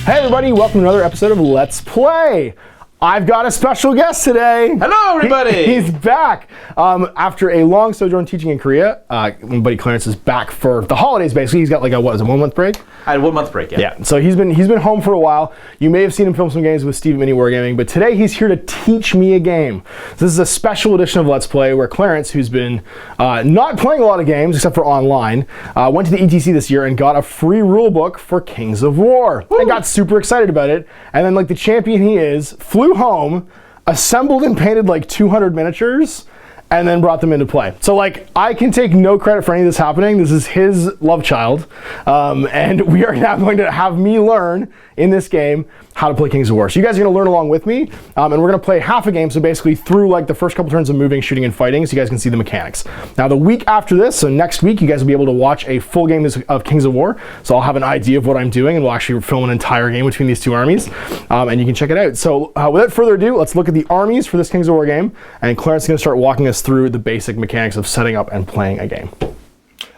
Hey everybody, welcome to another episode of Let's Play. I've got a special guest today. Hello everybody! He's back. After a long sojourn teaching in Korea, my buddy Clarence is back for the holidays basically. He's got like a 1 month break? I had a 1 month break, yeah. Yeah, so he's been home for a while. You may have seen him film some games with Steve at Mini Wargaming, but today he's here to teach me a game. So this is a special edition of Let's Play where Clarence, who's been not playing a lot of games except for online, went to the ETC this year and got a free rule book for Kings of War. Woo! And got super excited about it. And then like the champion he is, flew home, assembled and painted like 200 miniatures, and then brought them into play. So like, I can take no credit for any of this happening. This is his love child. And we are now going to have me learn in this game how to play Kings of War. So you guys are gonna learn along with me, and we're gonna play half a game, so basically through like the first couple turns of moving, shooting, and fighting, so you guys can see the mechanics. Now the week after this, so next week, you guys will be able to watch a full game of Kings of War, so I'll have an idea of what I'm doing, and we'll actually film an entire game between these two armies, and you can check it out. So without further ado, let's look at the armies for this Kings of War game, and Clarence is gonna start walking us through the basic mechanics of setting up and playing a game.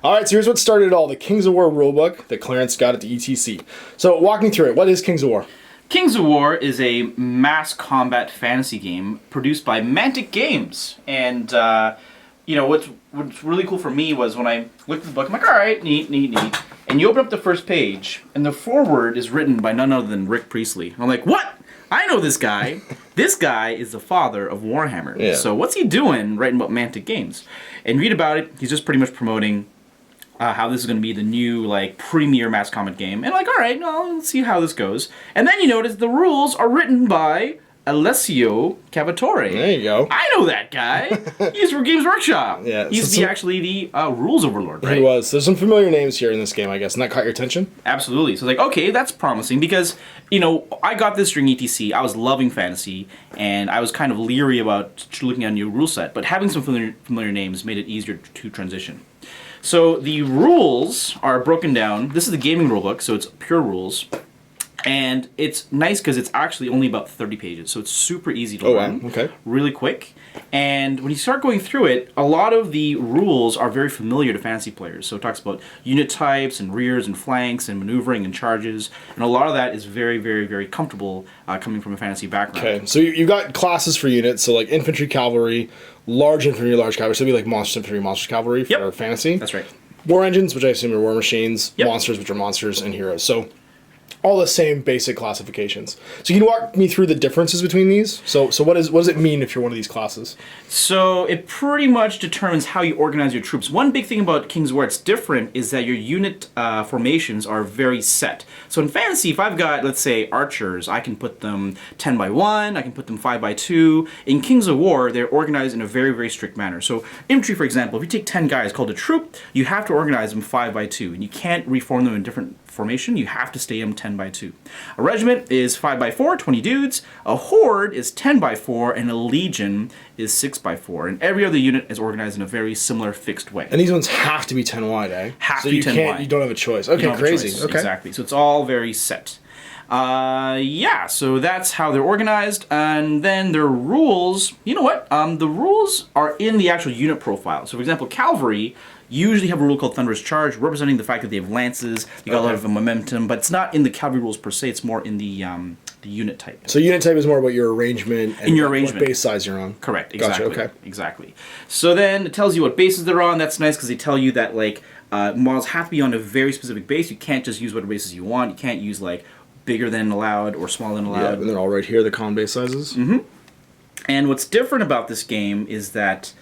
All right, so here's what started it all, the Kings of War rulebook that Clarence got at the ETC. So walk me through it. What is Kings of War? Kings of War is a mass combat fantasy game produced by Mantic Games. And, you know, what's really cool for me was when I looked at the book, I'm like, all right, neat. And you open up the first page, and the foreword is written by none other than Rick Priestley. I'm like, what? I know this guy. This guy is the father of Warhammer. Yeah. So what's he doing writing about Mantic Games? And read about it, he's just pretty much promoting how this is going to be the new, like, premier mass combat game. And like, all right, well, let's see how this goes. And then you notice the rules are written by Alessio Cavatore. There you go. I know that guy. He's from Games Workshop. Yeah. He's actually the rules overlord, right? He was. There's some familiar names here in this game, I guess, and that caught your attention? Absolutely. So like, okay, that's promising because, you know, I got this during ETC. I was loving fantasy, and I was kind of leery about looking at a new rule set, but having some familiar names made it easier to transition. So the rules are broken down. This is the gaming rulebook, so it's pure rules. And it's nice because it's actually only about 30 pages, so it's super easy to learn. Wow. Okay. Really quick. And when you start going through it, a lot of the rules are very familiar to fantasy players. So it talks about unit types and rears and flanks and maneuvering and charges. And a lot of that is very, very, very comfortable coming from a fantasy background. Okay, so you got classes for units, so like infantry, cavalry, large infantry, large cavalry. So it'd be like monsters, infantry, monsters, cavalry for fantasy. That's right. War engines, which I assume are war machines, Yep. monsters, which are monsters, and heroes. So all the same basic classifications. So you can walk me through the differences between these? So what does it mean if you're one of these classes? So it pretty much determines how you organize your troops. One big thing about Kings of War that's different is that your unit formations are very set. So in fantasy, if I've got, let's say, archers, I can put them 10 by 1, I can put them 5 by 2. In Kings of War, they're organized in a very, very strict manner. So infantry, for example, if you take 10 guys called a troop, you have to organize them 5 by 2, and you can't reform them in different formation. You have to stay them 10 by 2. A regiment is 5 by 4, 20 dudes. A horde is 10 by 4, and a legion is 6 by 4. And every other unit is organized in a very similar fixed way. And these ones have to be 10 wide, eh? Have to be 10 wide. You don't have a choice. Okay, crazy. Okay. Exactly. So it's all very set. Yeah, so that's how they're organized, and then their rules, you know what, the rules are in the actual unit profile. So for example, cavalry usually have a rule called Thunderous Charge, representing the fact that they have lances, they got a lot of momentum, but it's not in the cavalry rules per se, it's more in the unit type. So unit type is more about your arrangement and what base size you're on. Correct, exactly. Gotcha, okay. Exactly. So then it tells you what bases they're on. That's nice because they tell you that like models have to be on a very specific base. You can't just use whatever bases you want. You can't use like bigger than allowed or smaller than allowed. Yeah, and they're all right here, the con base sizes. Mm-hmm. And what's different about this game is that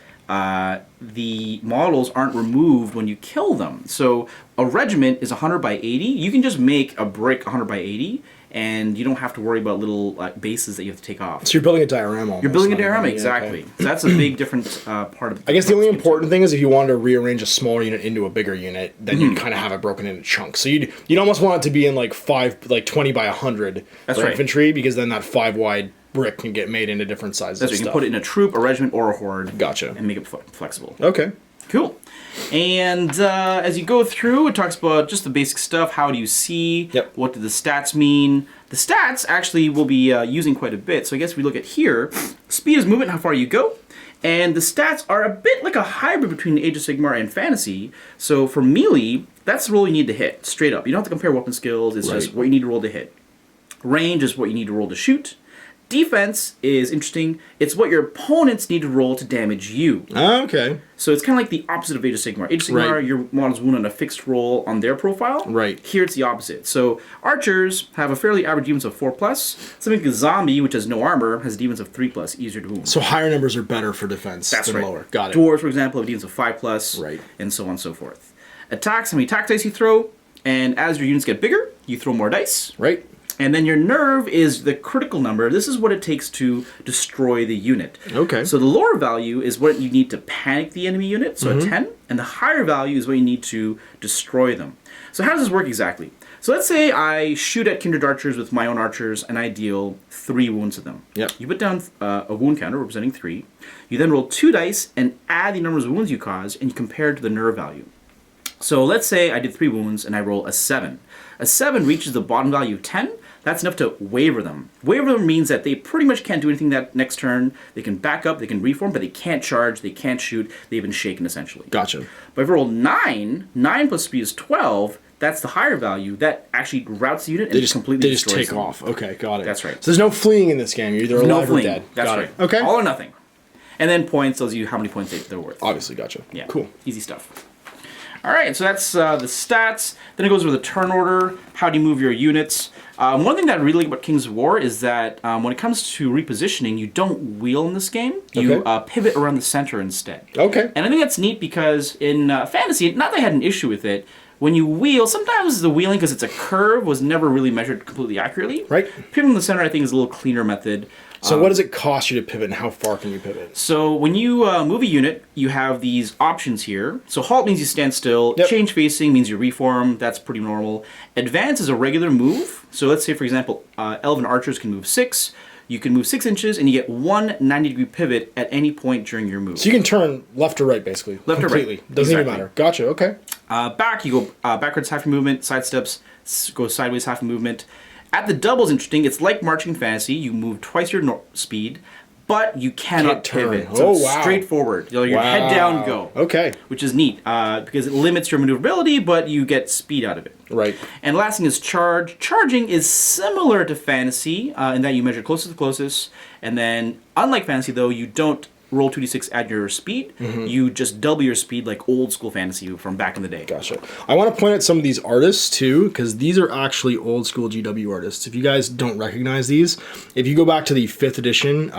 the models aren't removed when you kill them. So a regiment is 100 by 80. You can just make a brick 100 by 80, and you don't have to worry about little bases that you have to take off. So you're building a diorama almost. You're building a diorama, exactly. Okay. So that's a big different part of the I guess the only important thing is if you wanted to rearrange a smaller unit into a bigger unit, then you'd kind of have it broken into chunks. So you'd almost want it to be in like 20 by 100 for infantry, because then that 5 wide brick can get made into different sizes. That's right. You can put it in a troop, a regiment, or a horde. Gotcha. And make it flexible. Okay. Cool. And as you go through, it talks about just the basic stuff. How do you see? Yep. What do the stats mean? The stats actually will be using quite a bit. So I guess if we look at here, speed is movement, how far you go. And the stats are a bit like a hybrid between Age of Sigmar and Fantasy. So for melee, that's the roll you need to hit, straight up. You don't have to compare weapon skills. It's just what you need to roll to hit. Range is what you need to roll to shoot. Defense is interesting. It's what your opponents need to roll to damage you. Okay. So it's kind of like the opposite of Age of Sigmar. Age of Sigmar, your model's wound on a fixed roll on their profile. Right. Here it's the opposite. So archers have a fairly average defense of 4+. Something like a zombie, which has no armor, has a defense of 3+, easier to wound. So higher numbers are better for defense than right. lower. Got it. Dwarves, for example, have a defense of 5+, Right. and so on and so forth. Attacks, how many attack dice you throw, and as your units get bigger, you throw more dice. Right. And then your nerve is the critical number. This is what it takes to destroy the unit. Okay. So the lower value is what you need to panic the enemy unit, so a 10. And the higher value is what you need to destroy them. So how does this work exactly? So let's say I shoot at kindred archers with my own archers, and I deal 3 wounds to them. Yep. You put down a wound counter representing 3. You then roll 2 dice and add the numbers of wounds you cause, and you compare it to the nerve value. So let's say I did 3 wounds, and I roll a 7. A 7 reaches the bottom value of 10. That's enough to waver them. Waver them means that they pretty much can't do anything that next turn. They can back up, they can reform, but they can't charge, they can't shoot. They've been shaken, essentially. Gotcha. But if I roll 9, 9 plus speed is 12, that's the higher value. That actually routes the unit and completely destroys them. They just take off. Okay, got it. That's right. So there's no fleeing in this game. You're either alive or dead. That's got right. it. Okay. All or nothing. And then points tells you how many points they're worth. Obviously, gotcha. Yeah. Cool. Easy stuff. All right, so that's the stats. Then it goes over the turn order. How do you move your units? One thing that I really like about Kings of War is that when it comes to repositioning, you don't wheel in this game. You pivot around the center instead. Okay. And I think that's neat because in Fantasy, not that I had an issue with it, when you wheel, sometimes the wheeling, because it's a curve, was never really measured completely accurately. Right. Pivoting in the center, I think, is a little cleaner method. So what does it cost you to pivot, and how far can you pivot? So when you move a unit, you have these options here. So halt means you stand still. Yep. Change facing means you reform. That's pretty normal. Advance is a regular move. So let's say, for example, elven archers can move 6. You can move 6 inches, and you get one 90-degree pivot at any point during your move. So you can turn left or right, basically. Left completely. or right. Doesn't Exactly. even matter. Gotcha. Okay. Back, you go backwards half your movement. Side steps, go sideways half a movement. At the double is interesting. It's like marching fantasy. You move twice your speed, but you cannot pivot. Turn. So Oh, it's wow. straightforward. Your head down, go. Okay. Which is neat because it limits your maneuverability, but you get speed out of it. Right. And last thing is charge. Charging is similar to fantasy in that you measure closest to closest, and then unlike fantasy though, you don't roll 2d6 at your speed. You just double your speed like old school fantasy from back in the day. Gotcha. I want to point out some of these artists too, because these are actually old school GW artists. If you guys don't recognize these, if you go back to the 5th edition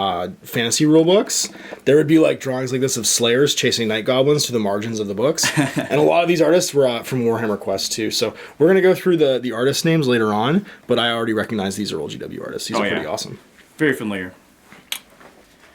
fantasy rulebooks, there would be like drawings like this of slayers chasing night goblins through the margins of the books. And a lot of these artists were from Warhammer Quest too. So we're going to go through the artist names later on, but I already recognize these are old GW artists. These are pretty awesome. Very familiar.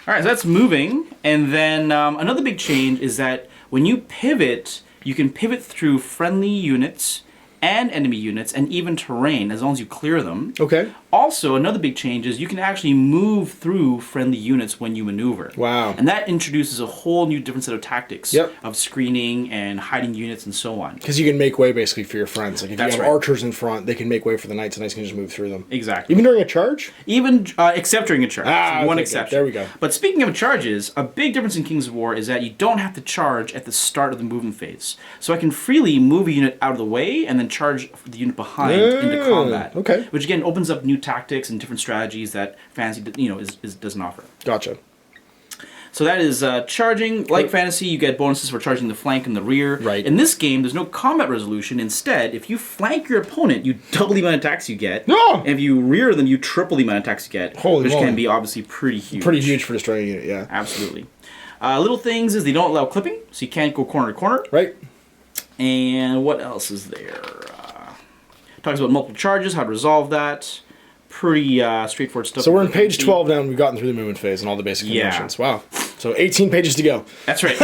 All right, so that's moving. And then another big change is that when you pivot, you can pivot through friendly units and enemy units and even terrain as long as you clear them. Okay. Also, another big change is you can actually move through friendly units when you maneuver. Wow. And that introduces a whole new different set of tactics of screening and hiding units and so on. Because you can make way basically for your friends. Like if you have archers in front, they can make way for the knights, and knights can just move through them. Exactly. Even during a charge? Even except during a charge. Ah, one okay, exception. good. There we go. But speaking of charges, a big difference in Kings of War is that you don't have to charge at the start of the movement phase. So I can freely move a unit out of the way and then charge the unit behind into combat. Okay. Which again opens up new tactics and different strategies that fantasy doesn't offer. Gotcha. So that is charging. Like fantasy, you get bonuses for charging the flank and the rear. Right. In this game, there's no combat resolution. Instead, if you flank your opponent, you double the amount of attacks you get. No! And if you rear them, you triple the amount of attacks you get. Holy which moly. can be obviously pretty huge. Pretty huge for destroying a unit, yeah. Absolutely. Little things is they don't allow clipping, so you can't go corner to corner. Right. And what else is there? Talks about multiple charges, how to resolve that. Pretty straightforward stuff. So we're on page 12 now, and we've gotten through the movement phase and all the basic conventions. Wow. So 18 pages to go. That's right.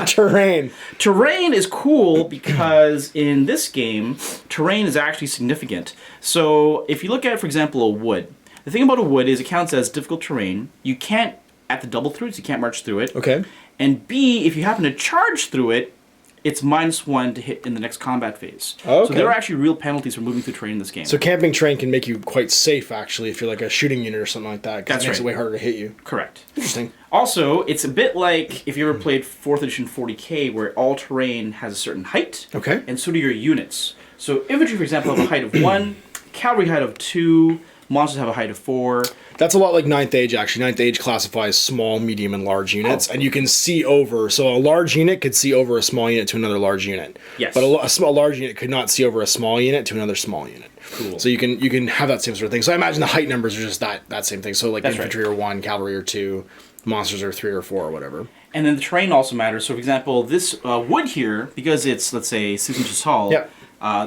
Terrain. Terrain is cool because in this game, terrain is actually significant. So if you look at, for example, a wood, the thing about a wood is it counts as difficult terrain. You can't, at the double through it, so you can't march through it. Okay. And B, if you happen to charge through it, it's -1 to hit in the next combat phase. Okay. So there are actually real penalties for moving through terrain in this game. So camping terrain can make you quite safe, actually, if you're like a shooting unit or something like that, because it makes it way harder to hit you. Correct. Interesting. Also, it's a bit like if you ever played 4th edition 40k, where all terrain has a certain height. Okay. And so do your units. So infantry, for example, have a height of 1. cavalry height of 2. Monsters have a height of 4. That's a lot like 9th Age, actually. 9th Age classifies small, medium, and large units, and you can see over. So a large unit could see over a small unit to another large unit. Yes. But a small large unit could not see over a small unit to another small unit. Cool. So you can have that same sort of thing. So I imagine the height numbers are just that same thing. So like That's infantry are 1, cavalry are 2, monsters are 3 or 4 or whatever. And then the terrain also matters. So, for example, this wood here, because it's, let's say, 6 inches tall, Yep.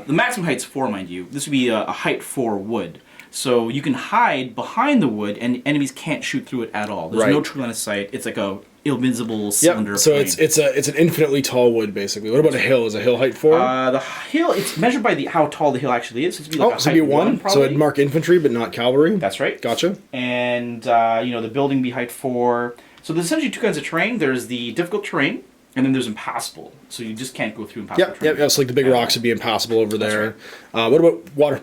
The maximum height's 4, mind you. This would be a height 4 wood. So you can hide behind the wood, and enemies can't shoot through it at all. There's no true line of sight. It's like a invisible cylinder. So it's an infinitely tall wood, basically. What about a hill? Is a hill height 4? The hill, it's measured by how tall the hill actually is. So it'd be like so it'd be 1. probably. So it'd mark infantry, but not cavalry. That's right. Gotcha. And the building would be height 4. So there's essentially 2 kinds of terrain. There's the difficult terrain, and then there's impassable. So you just can't go through impassable terrain. Yep. So like the big rocks would be impassable over there. Right. What about water?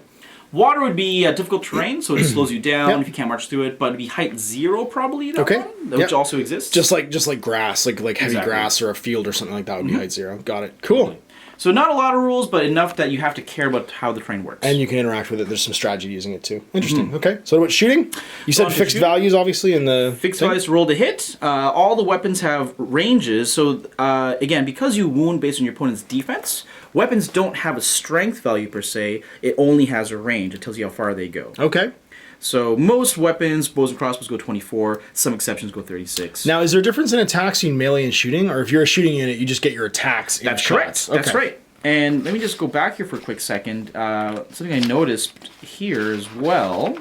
Water would be a difficult terrain, so it slows you down if you can't march through it. But it'd be height 0 probably. Which also exists. Just like grass, like heavy grass or a field or something like that would be height 0. Got it. Cool. So not a lot of rules, but enough that you have to care about how the terrain works. And you can interact with it. There's some strategy using it too. Interesting. Okay. So what about shooting? You said fixed values, obviously, in the fixed values roll to hit. All the weapons have ranges. So again, because you wound based on your opponent's defense, weapons don't have a strength value per se. It only has a range. It tells you how far they go. Okay. So most weapons, bows and crossbows, go 24. Some exceptions go 36. Now, is there a difference in attacks between melee and shooting? Or if you're a shooting unit, you just get your attacks in That's shots? correct. That's right. And let me just go back here for a quick second. Something I noticed here as well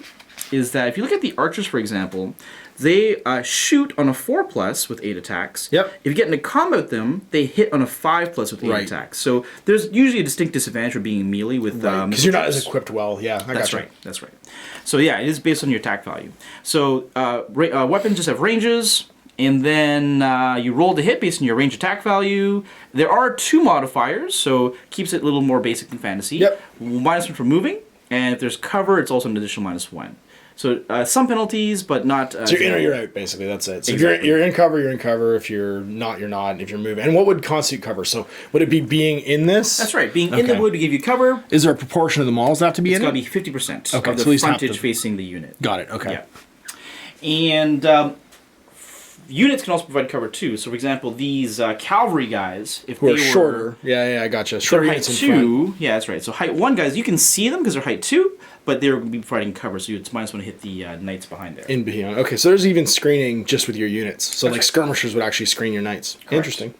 is that if you look at the archers, for example, they shoot on a 4+ with 8 attacks. Yep. If you get into combat with them, they hit on a 5+ with 8 attacks. So there's usually a distinct disadvantage for being melee with because you're not as equipped well. Yeah, That's right. That's right. So yeah, it is based on your attack value. So weapons just have ranges. And then you roll to hit based on your range attack value. There are 2 modifiers, so keeps it a little more basic than fantasy. Yep. -1 for moving, and if there's cover, it's also an additional -1. So some penalties, but not... so you're in or you're out, basically. That's it. So if you're in cover, you're in cover. If you're not, you're not. If you're moving. And what would constitute cover? So would it be being in this? That's right. Being in the wood to give you cover. Is there a proportion of the models that have to be in it? It's got to be 50% Okay, of so the these have frontage facing the unit. Got it. Okay. Yeah. And... units can also provide cover too. So, for example, these cavalry guys, if who they are were shorter, I gotcha. Shorter height units in front. 2, yeah, that's right. So height 1 guys, you can see them because they're height 2, but they're going to be providing cover. So it's -1 to hit the knights behind there. In behind. Okay, so there's even screening just with your units. So That's like right. skirmishers would actually screen your knights. Correct. Interesting.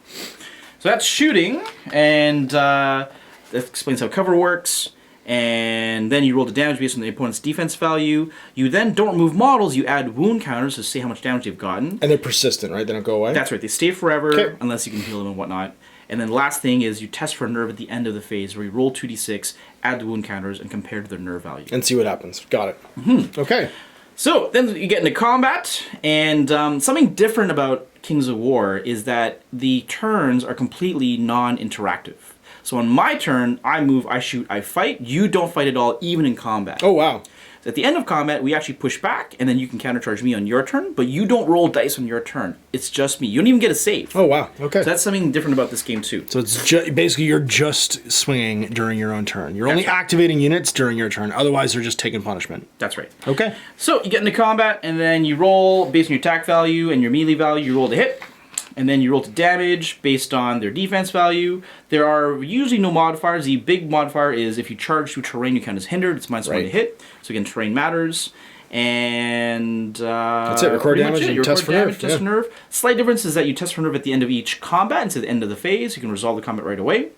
So that's shooting, and that explains how cover works. And then you roll the damage based on the opponent's defense value. You then don't remove models, you add wound counters to see how much damage they've gotten. And they're persistent, right? They don't go away? That's right, they stay forever, Okay. unless you can heal them and whatnot. And then last thing is you test for a nerve at the end of the phase, where you roll 2d6, add the wound counters, and compare to their nerve value. And see what happens. Got it. Okay. So, then you get into combat, and something different about Kings of War is that the turns are completely non-interactive. So on my turn, I move, I shoot, I fight. You don't fight at all, even in combat. Oh, wow. So at the end of combat, we actually push back, and then you can countercharge me on your turn, but you don't roll dice on your turn. It's just me. You don't even get a save. Oh, wow. Okay. So that's something different about this game, too. So it's basically you're just swinging during your own turn. You're only activating units during your turn. Otherwise, they're just taking punishment. That's right. Okay. So you get into combat, and then you roll based on your attack value and your melee value. You roll to hit. And then you roll to damage based on their defense value. There are usually no modifiers. The big modifier is if you charge through terrain, you count as hindered. It's -1 to hit. So again, terrain matters. And that's it. Record damage and test for nerve. Test for nerve. Slight difference is that you test for nerve at the end of each combat instead of the end of the phase. You can resolve the combat right away.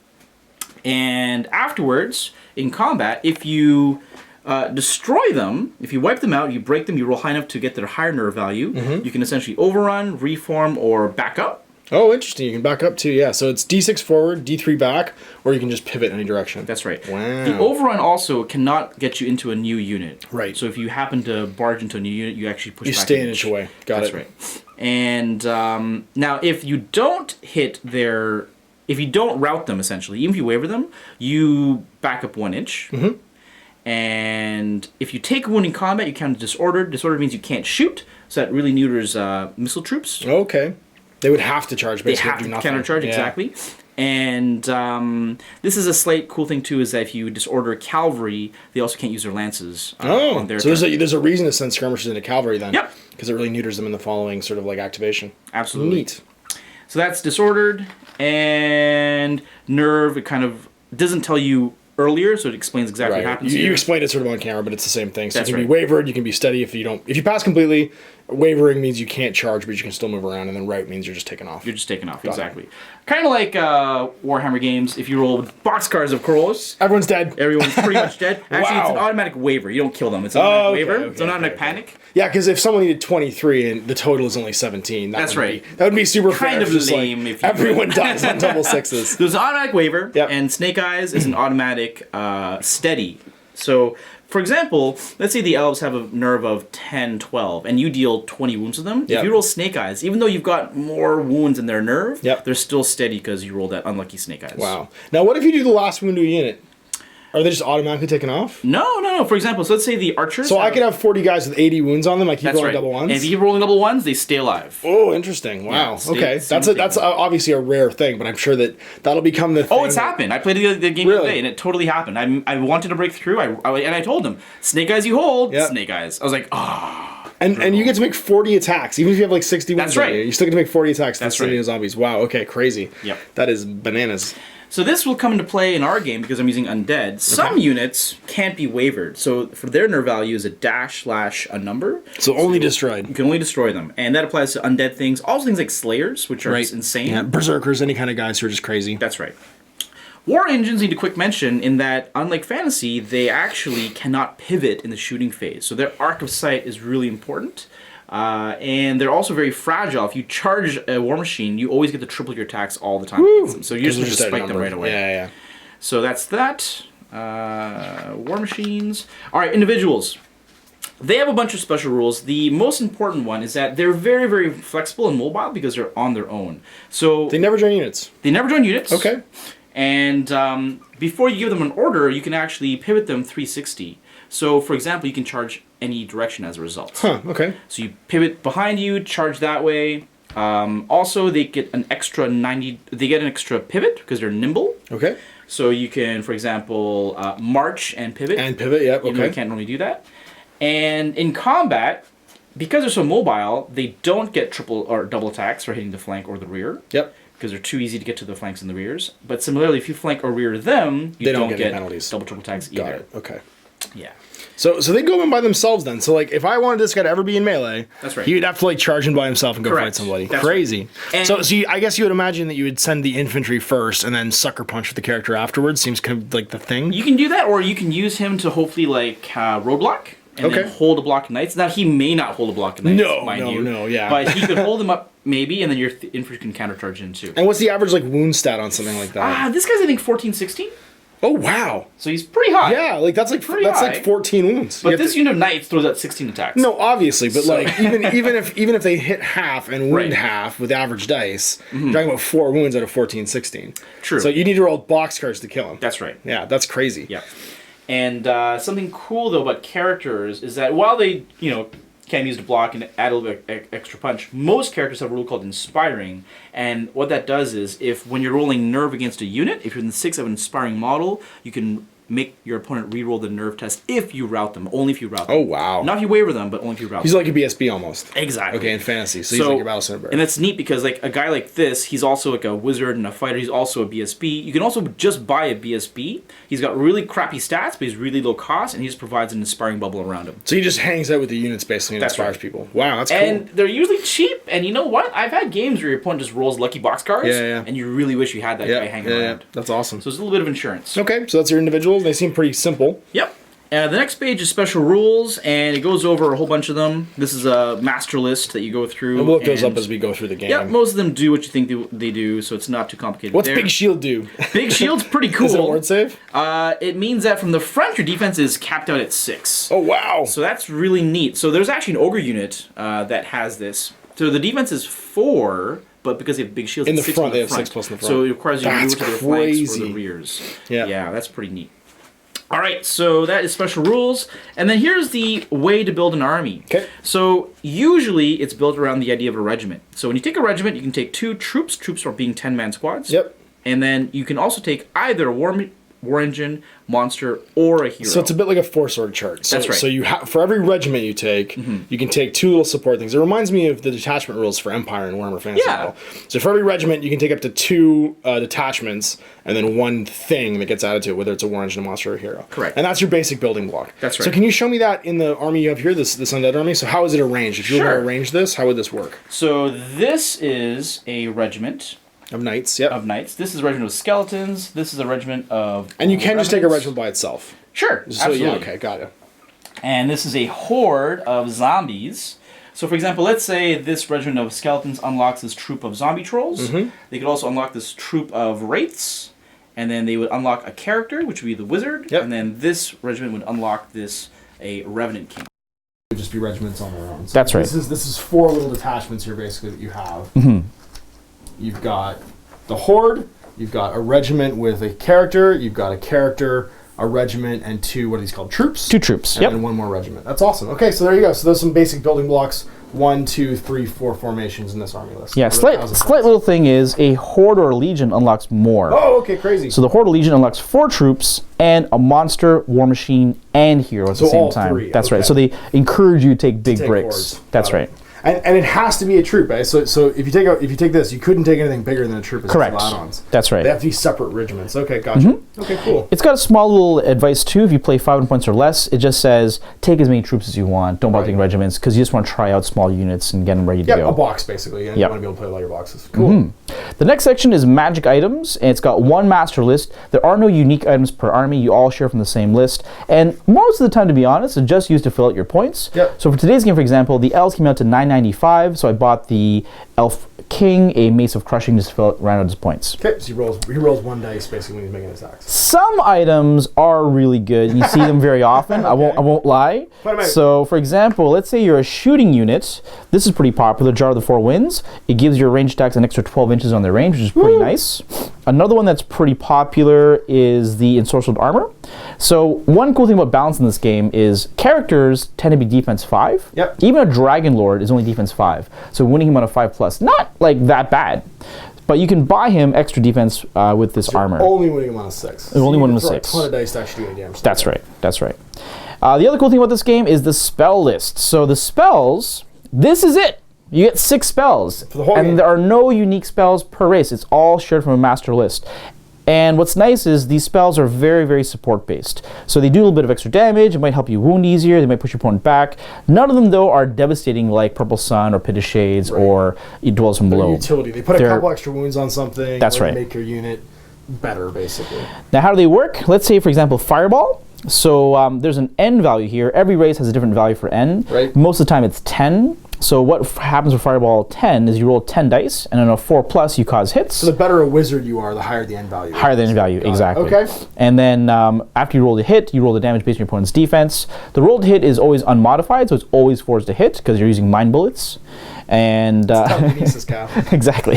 And afterwards, in combat, if you destroy them, if you wipe them out, you break them, you roll high enough to get their higher nerve value, you can essentially overrun, reform, or back up. Oh, interesting. You can back up too, yeah. So it's D6 forward, D3 back, or you can just pivot in any direction. That's right. Wow. The overrun also cannot get you into a new unit. Right. So if you happen to barge into a new unit, you actually push back. You stay an inch away. Got That's it. right. And now if you don't hit their... If you don't route them, essentially, even if you waver them, you back up 1 inch. And if you take a wound in combat, you count as disordered. Disordered means you can't shoot, so that really neuters missile troops. Okay. They would have to charge, They basically. have to do nothing. countercharge, Yeah. exactly. And this is a slight cool thing too, is that if you disorder cavalry, they also can't use their lances. On their so there's a reason to send skirmishers into cavalry then. Yep. Because it really neuters them in the following sort of like activation. Absolutely. Neat. So that's disordered, and nerve. It kind of doesn't tell you earlier, so it explains exactly what happens. You explained it sort of on camera, but it's the same thing. So That's you can right. be wavered, you can be steady if you pass completely. Wavering means you can't charge, but you can still move around, and then rout means you're just taking off. You're just taking off, exactly. Kind of like Warhammer games. If you roll boxcars of Koros, Everyone's dead. everyone's pretty much dead. Actually, it's an Wow. automatic waiver. You don't kill them. It's an automatic waiver. It's an automatic panic. Yeah, because if someone needed 23 and the total is only 17, That's right. That would be super Kind fair. of Just lame like if you- everyone dies on double sixes. There's an automatic waiver, Yep. and Snake Eyes is an automatic steady. So, for example, let's say the elves have a nerve of 10, 12, and you deal 20 wounds to them. Yep. If you roll Snake Eyes, even though you've got more wounds in their nerve, Yep. they're still steady because you rolled that unlucky Snake Eyes. Wow. Now, what if you do the last wound to a unit? Are they just automatically taken off? No. For example, so let's say the archers. So I could have 40 guys with 80 wounds on them. I keep That's rolling right. double ones. And if you keep rolling double ones, they stay alive. Oh, interesting. Wow. Yeah, Okay. That's obviously a rare thing, but I'm sure that'll become the thing. Oh, it's happened. I played the game Really? today, and it totally happened. I wanted to break through, and I told them, Snake Eyes you hold, Yep. Snake Eyes. I was like, ah. And you get to make 40 attacks, even if you have like 60 wounds. That's right. on you still get to make 40 attacks. That's right. right. Zombies. Wow. Okay. Crazy. Yep. That is bananas. So this will come into play in our game because I'm using undead. Some units can't be wavered, so for their nerve value is a / a number. So only destroyed. You can only destroy them, and that applies to undead things. Also things like slayers, which are just insane. Yeah. Berserkers, any kind of guys who are just crazy. That's right. War engines need a quick mention in that, unlike fantasy, they actually cannot pivot in the shooting phase. So their arc of sight is really important. And they're also very fragile. If you charge a war machine, you always get to triple your attacks all the time against them. So you're just going to spike them right away. Yeah. So that's that. War machines. All right, individuals. They have a bunch of special rules. The most important one is that they're very, very flexible and mobile because they're on their own. So They never join units. they never join units. Okay. And before you give them an order, you can actually pivot them 360. So, for example, you can charge any direction as a result. Huh. Okay. So you pivot behind you, charge that way. Also, they get an extra 90. They get an extra pivot because they're nimble. Okay. So you can, for example, march and pivot. And pivot. Yep. Even though you Okay. can't normally do that. And in combat, because they're so mobile, they don't get triple or double attacks for hitting the flank or the rear. Yep. Because they're too easy to get to the flanks and the rears. But similarly, if you flank or rear them, you They don't don't get any get penalties. double, triple attacks either. Got it. Okay. Yeah. So they go in by themselves then. So like if I wanted this guy to ever be in melee, That's right. he would have to like charge in by himself and go Correct. fight somebody. That's Crazy. right. So And- I guess you would imagine that you would send the infantry first and then sucker punch with the character afterwards. Seems kind of like the thing. You can do that, or you can use him to hopefully like roadblock and Okay. then hold a block of knights. Now he may not hold a block of knights, mind you. No, yeah. But he could hold them up maybe, and then your infantry can countercharge in too. And what's the average like wound stat on something like that? This guy's I think 14, 16. Oh wow. So he's pretty high. Yeah, like that's Pretty high. like 14 wounds. But You have this to- unit of knights throws out 16 attacks. no, obviously, but So- like even if they hit half and wound Right. half with average dice, you're talking about 4 wounds out of 14, 16. True. So you need to roll boxcars to kill him. That's right. Yeah, that's crazy. Yeah. And something cool though about characters is that while they, can be used to block and add a little bit extra punch, most characters have a rule called inspiring. And what that does is, if when you're rolling nerve against a unit, if you're in the 6 of an inspiring model, you can make your opponent re-roll the nerve test if you route them, only if you route them. Oh wow. Not if you waver them, but only if you route He's them. like a BSB almost. Exactly. Okay, in fantasy. So he's like your battle center bear. And that's neat because like a guy like this, he's also like a wizard and a fighter. He's also a BSB. You can also just buy a BSB. He's got really crappy stats, but he's really low cost, and he just provides an inspiring bubble around him. So he just hangs out with the units basically and That's inspires right. people. Wow, that's cool. And they're usually cheap. And you know what? I've had games where your opponent just rolls lucky boxcars, Yeah. and you really wish you had that guy hanging around. That's awesome. So it's a little bit of insurance. Okay, so that's your individuals. They seem pretty simple. Yep. The next page is special rules, and it goes over a whole bunch of them. This is a master list that you go through. And we'll look those up as we go through the game. Yeah, most of them do what you think they do, so it's not too complicated. What's there. Big Shield do? Big Shield's pretty cool. Is it a word save? It means that from the front, your defense is capped out at 6. Oh wow. So that's really neat. So there's actually an ogre unit that has this. So the defense is 4, but because they have big shields, In it's the 6 front, on they have 6 plus in the front. So it requires you to move That's to the flanks or crazy. the rears. Yeah. Yeah, that's pretty neat. All right, so that is special rules. And then here's the way to build an army. Okay. So usually it's built around the idea of a regiment. So when you take a regiment, you can take 2 troops. Troops are being 10-man squads. Yep. And then you can also take either a war engine, monster, or a hero. So it's a bit like a 4-sword chart. So, That's right. So for every regiment you take, you can take 2 little support things. It reminds me of the detachment rules for Empire and Warhammer Fantasy. Yeah. So for every regiment, you can take up to 2 detachments and then 1 thing that gets added to it, whether it's a war engine, a monster, or a hero. Correct. And that's your basic building block. That's right. So can you show me that in the army you have here, this undead army? So how is it arranged? If you were Sure. to arrange this, how would this work? So this is a regiment Of knights, yep. of knights. This is a regiment of skeletons. This is a regiment of And you can just take a remnants. regiment by itself. Sure, So, absolutely. yeah, okay, got it. And this is a horde of zombies. So, for example, let's say this regiment of skeletons unlocks this troop of zombie trolls. They could also unlock this troop of wraiths, and then they would unlock a character, which would be the wizard. Yep. And then this regiment would unlock a revenant king. Would just be regiments on their own. So That's right. This is 4 little detachments here, basically, that you have. You've got the horde. You've got a regiment with a character. You've got a character, a regiment, and 2, what are these called? Troops? 2 troops, And then 1 more regiment. That's awesome. Okay, so there you go. So those are some basic building blocks. 1, 2, 3, 4 formations in this army list. Yeah, slight little thing is a horde or a legion unlocks more. Oh, okay, crazy. So the horde or legion unlocks 4 troops and a monster, war machine, and hero at the same all time. 3, That's okay. right. So they encourage you to take big Take bricks. hordes. That's Got it. right. And it has to be a troop, eh? So if you take this, you couldn't take anything bigger than a troop as Correct. add-ons. That's right. They have to be separate regiments. Okay, gotcha. Okay, cool. It's got a small little advice too. If you play 500 points or less, it just says take as many troops as you want. Don't bother taking regiments because you just want to try out small units and get them ready to go. A box basically, and Yep. you want to be able to play with all your boxes. Cool. The next section is magic items, and it's got 1 master list. There are no unique items per army. You all share from the same list, and most of the time, to be honest, it's just used to fill out your points. Yep. So for today's game, for example, the elves came out to 995. So I bought the elf king a mace of crushing just to fill out, round out his points. Okay, so he rolls 1 dice basically when he's making attacks. Some items are really good. You see them very often. I won't lie. Point 'em out. So, for example, let's say you're a shooting unit. This is pretty popular. Jar of the 4 Winds. It gives your ranged attacks an extra 12 inches on their range, which is pretty nice. Another one that's pretty popular is the ensorcelled armor. So, one cool thing about balance in this game is characters tend to be defense 5. Yep. Even a dragon lord is only defense 5. So, winning him on a 5+, not like that bad. But you can buy him extra defense with this armor. Only winning him on a 6. Only winning on a throw 6. A ton of dice to actually do any damage. That's right. That's right. The other cool thing about this game is the spell list. So the spells, this is it. You get 6 spells. For the whole and game. there are no unique spells per race. It's all shared from a master list. And what's nice is these spells are very, very support based. So they do a little bit of extra damage. It might help you wound easier. They might push your opponent back. None of them, though, are devastating like Purple Sun or Pit of Shades or Dwells from Below. Utility. They put a couple extra wounds on something. That's or they right. Make your unit better, basically. Now, how do they work? Let's say, for example, Fireball. So there's an N value here. Every race has a different value for N. Right. Most of the time it's 10. So what happens with Fireball 10 is you roll 10 dice, and on a 4+ you cause hits. So the better a wizard you are, the higher the N value. Higher than value, exactly. Okay. And then after you roll the hit, you roll the damage based on your opponent's defense. The rolled hit is always unmodified, so it's always forced to hit because you're using mind bullets. And Telekinesis, Cap. exactly.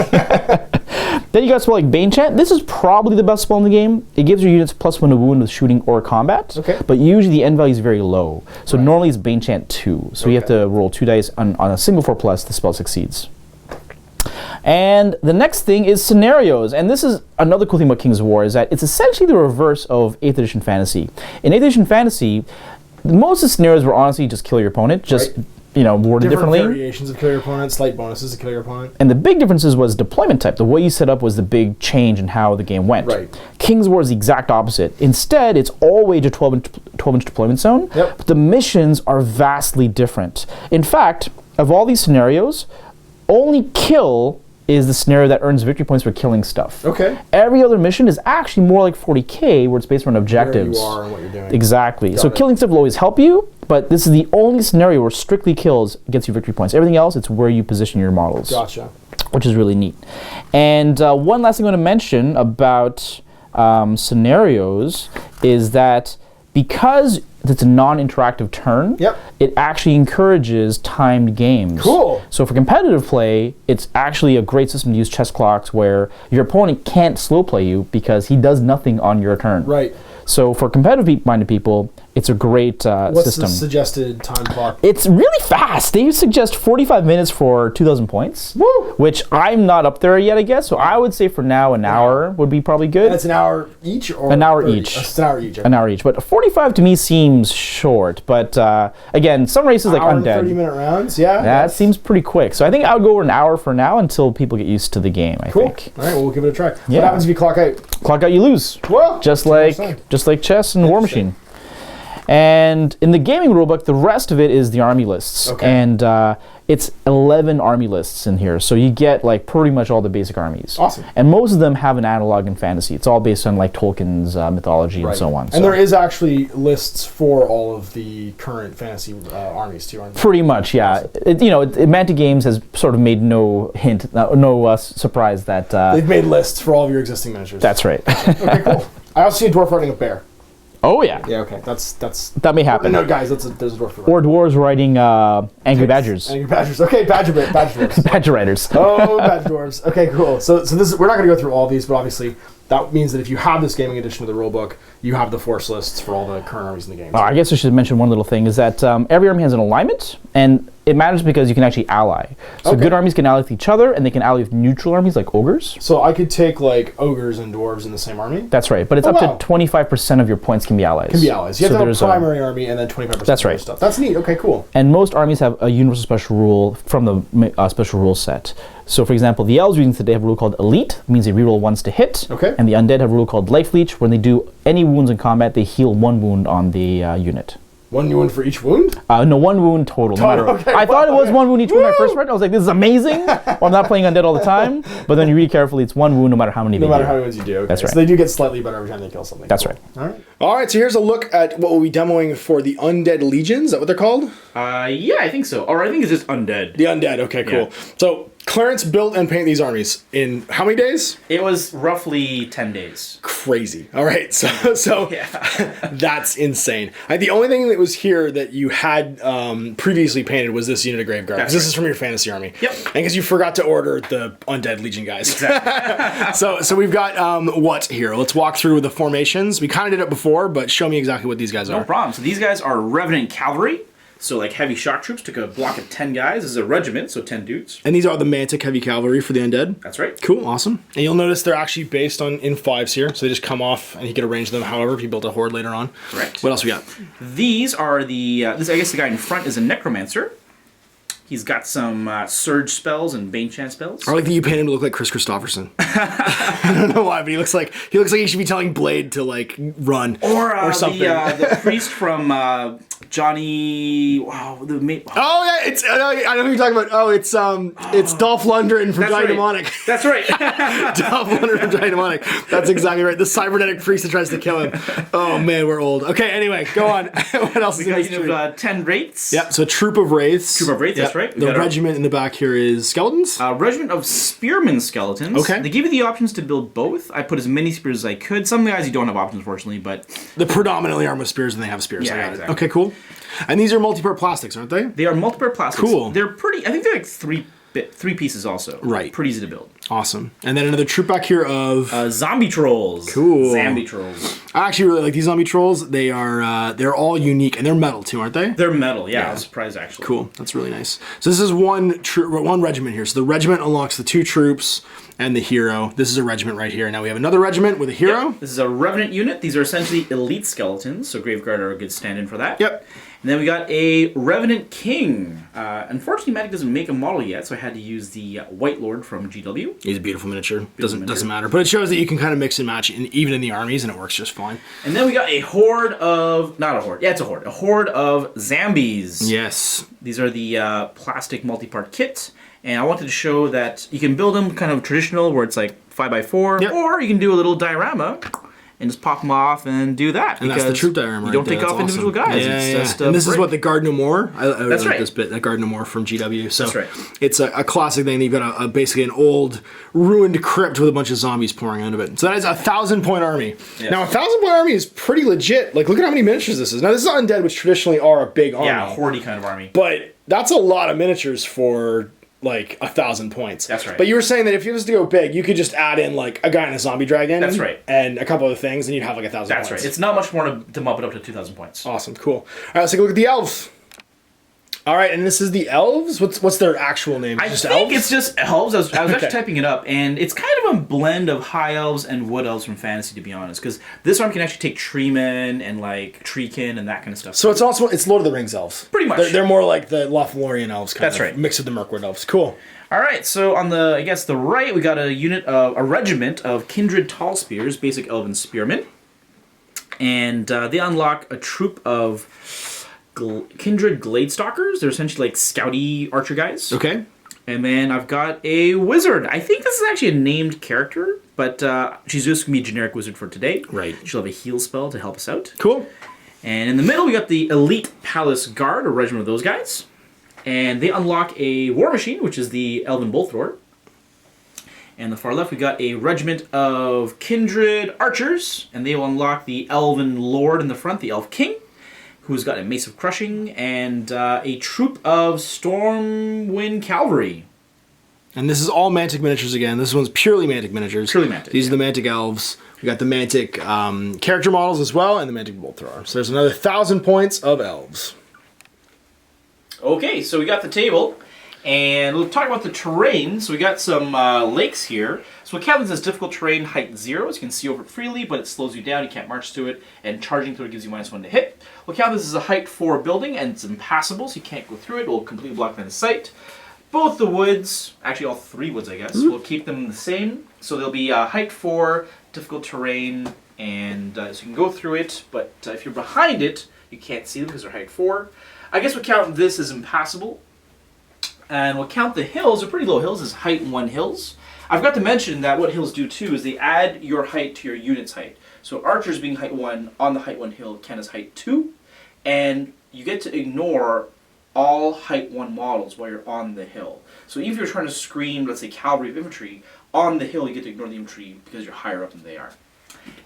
Then you got a spell like Bane Chant. This is probably the best spell in the game. It gives your units +1 to wound with shooting or combat. Okay. But usually the N value is very low. So normally it's Bane Chant 2. So you have to roll 2 dice on a single 4+, the spell succeeds. And the next thing is scenarios. And this is another cool thing about King's War is that it's essentially the reverse of 8th edition fantasy. In 8th edition fantasy, most of the scenarios were honestly just kill your opponent, just worded differently. Variations of kill your opponent, slight bonuses to kill your opponent. And the big differences was deployment type. The way you set up was the big change in how the game went. Right. King's War is the exact opposite. Instead, it's always a 12-inch deployment zone, Yep. but the missions are vastly different. In fact, of all these scenarios, only kill is the scenario that earns victory points for killing stuff. Okay. Every other mission is actually more like 40K, where it's based on objectives. Where you are and what you're doing. Exactly. So it. killing stuff will always help you, but this is the only scenario where strictly kills gets you victory points. Everything else, it's where you position your models. Gotcha. Which is really neat. And one last thing I want to mention about scenarios is that because it's a non-interactive turn, Yep. it actually encourages timed games. Cool. So for competitive play, it's actually a great system to use chess clocks where your opponent can't slow play you because he does nothing on your turn. Right. So for competitive-minded people, it's a great What's system. the suggested time clock? It's really fast. They suggest 45 minutes for 2,000 points, Woo! which I'm not up there yet, I guess. So I would say for now, an hour would be probably good. That's an hour each, or An hour 30? each. It's an hour each. Okay. An hour each. But 45 to me seems short. But again, some races like Hour and Undead, 30-minute rounds. Yeah. that seems pretty quick. So I think I would go over an hour for now until people get used to the game, I Cool. think. All right, well, we'll give it a try. Yeah. What happens if you clock out? Clock out, you lose. Well, Just like chess and War Machine. And in the gaming rulebook, the rest of it is the army lists. Okay. And it's 11 army lists in here. So you get like pretty much all the basic armies. Awesome. And most of them have an analog in fantasy. It's all based on like Tolkien's mythology and so on. And there is actually lists for all of the current fantasy armies too, aren't there? Pretty much, yeah. Mantic Games has sort of made no surprise that... They've made lists for all of your existing miniatures. that's right. Okay, cool. I also see a dwarf riding a bear. Oh, yeah. Yeah, okay. That's That may happen. No, guys, there's a dwarf riding. Or dwarves riding Angry Badgers. Angry badgers. Okay, badger dwarves. Badger Riders. Oh, badger dwarves. Okay, cool. So this is, we're not going to go through all these, but obviously that means that if you have this gaming edition of the rulebook, you have the force lists for all the current armies in the game. I guess I should mention one little thing, is that every army has an alignment, and it matters because you can actually ally. So Okay. good armies can ally with each other, and they can ally with neutral armies like ogres. So I could take like ogres and dwarves in the same army. That's right, but it's up wow. to 25% of your points can be allies. Can be allies. You have So to have a there's primary army and then 25% That's other right. stuff. That's neat. Okay, cool. And most armies have a universal special rule from the special rule set. So, for example, the elves reading today have a rule called Elite, means they reroll once to hit. Okay. And the undead have a rule called Life Leech. When they do any wounds in combat, they heal one wound on the unit. One new one for each wound? No, one wound total. No matter. Okay, I thought it was okay. one wound each when I first read it. I was like, this is amazing. Well, I'm not playing undead all the time. But then you read carefully, it's one wound no matter how many No they matter do. how many ones you do. Okay. That's right. So they do get slightly better every time they kill something. That's Cool. right. All right. All right, so here's a look at what we'll be demoing for the Undead Legions. Is that what they're called? Yeah, I think so. Or I think it's just undead. The Undead. Okay, cool. Yeah. So Clarence built and painted these armies in how many days? It was roughly 10 days. Crazy. All right, so Yeah. that's insane. The only thing that was here that you had previously painted was this unit of Graveguard. That's This right. is from your fantasy army. Yep. And because you forgot to order the Undead Legion guys. Exactly. So we've got what here? Let's walk through the formations. We kind of did it before, but show me exactly what these guys No are. problem. So these guys are Revenant Cavalry. So like heavy shock troops took a block of 10 guys. This is a regiment, so 10 dudes. And these are the Mantic Heavy Cavalry for the Undead. That's right. Cool, awesome. And you'll notice they're actually based in fives here, so they just come off, and you can arrange them however if you build a horde later on. Correct. What else we got? These are the, I guess the guy in front is a Necromancer. He's got some Surge spells and Bane Chant spells. I like that you painted him to look like Chris Christopherson. I don't know why, but he looks like he should be telling Blade to like run Or something. the priest from Johnny. Wow, Oh yeah, it's I know who you're talking about. Oh, it's Dolph Lundgren from That's Giant right. Demonic. That's right. Dolph Lundgren from Giant Demonic. That's exactly right. The cybernetic priest that tries to kill him. Oh man, we're old. Okay, anyway, go on. What else is We in got this you tree? know, 10 Wraiths. Yep, so Troop of Wraiths. Troop of Wraiths, that's right. We The got our- regiment in the back here is skeletons. Regiment of Spearmen Skeletons. Okay. They give you the options to build both. I put as many spears as I could. Some guys you don't have options, fortunately, but The predominantly armed with spears, and they have spears. Yeah, I got it. exactly. Okay, cool. And these are multi-part plastics, aren't they? they are multi-part plastics. Cool. They're pretty. I think they're like three pieces also. Right. Pretty easy to build. Awesome. And then another troop back here of. Zombie trolls. Cool. Zombie trolls. I actually really like these zombie trolls. They're all unique, and they're metal too, aren't they? They're metal. Yeah, I was surprised actually. Cool. That's really nice. So this is one regiment here. So the regiment unlocks the 2 troops and the hero. This is a regiment right here. Now we have another regiment with a hero. Yep. This is a Revenant unit. These are essentially elite skeletons, so Graveguard are a good stand-in for that. Yep. And then we got a Revenant King. Unfortunately, Magic doesn't make a model yet, so I had to use the White Lord from GW. He's a beautiful miniature. Doesn't miniature. matter. But it shows that you can kind of mix and match even in the armies, and it works just fine. And then we got a horde of... Not a horde. Yeah, it's a horde. A horde of zombies. Yes. These are the plastic multi-part kit. And I wanted to show that you can build them kind of traditional, where it's like 5x4, Yep. or you can do a little diorama and just pop them off and do that. And that's the because troop diorama. You don't right there. take off That's individual awesome. guys. Yeah, It's yeah. just And this is brick. what the Guard No More. I That's like right. this bit. That Guard No More from GW. So That's right. it's a classic thing. You've got basically an old ruined crypt with a bunch of zombies pouring out of it. So that is a 1,000-point army. Yeah. Now a 1,000-point army is pretty legit. Like look at how many miniatures this is. Now this is Undead, which traditionally are a big army. Yeah, a horde kind of army. But that's a lot of miniatures for like 1,000 points. That's right. But you were saying that if you was to go big, you could just add in like a guy and a zombie dragon. That's right. And a couple other things, and you'd have like 1,000 points. That's right. It's not much more to mop it up to 2,000 points. Awesome, cool. All right, let's take a look at the elves. All right, and this is the elves. What's their actual name? I Just think elves? it's just elves. I was actually Okay. typing it up, and it's kind of a blend of high elves and wood elves from fantasy, to be honest. Because this arm can actually take treemen and like treekin and that kind of stuff. So it's Lord of the Rings elves. Pretty much. They're more like the Lothlorien elves, kind That's of. right. Mixed with the Mirkwood elves. Cool. All right, so on the the right, we got a regiment of kindred tall spears, basic elven spearmen, and they unlock a troop of kindred gladestalkers. They're essentially like scouty archer guys. Okay. And then I've got a wizard. I think this is actually a named character, but she's just gonna be a generic wizard for today. Right. She'll have a heal spell to help us out. Cool. And in the middle, we got the elite palace guard, a regiment of those guys. And they unlock a war machine, which is the elven bolt thrower. And the far left, we got a regiment of kindred archers, and they will unlock the elven lord in the front, the elf king, who's got a mace of crushing, and a troop of stormwind cavalry. And this is all Mantic miniatures again. This one's purely Mantic miniatures. Purely Mantic, These are the Mantic elves. We got the Mantic character models as well, and the Mantic bolt thrower. So there's another 1,000 points of elves. Okay, so we got the table, and we'll talk about the terrain. So we got some lakes here. So what counts as difficult terrain, height 0, as you can see over it freely, but it slows you down, you can't march through it, and charging through it gives you -1 to hit. We'll count this as a height 4 building, and it's impassable, so you can't go through it. It will completely block line of sight. Both the woods, actually all 3 woods I guess, we'll keep them the same. So they'll be height 4, difficult terrain, and so you can go through it, but if you're behind it, you can't see them because they're height 4. I guess we'll count this as impassable. And we'll count the hills, they're pretty low hills, as height 1 hills. I forgot to mention that what hills do too is they add your height to your unit's height. So archers being height 1 on the height 1 hill count as height 2. And you get to ignore all height 1 models while you're on the hill. So even if you're trying to screen, let's say, cavalry of infantry, on the hill you get to ignore the infantry because you're higher up than they are.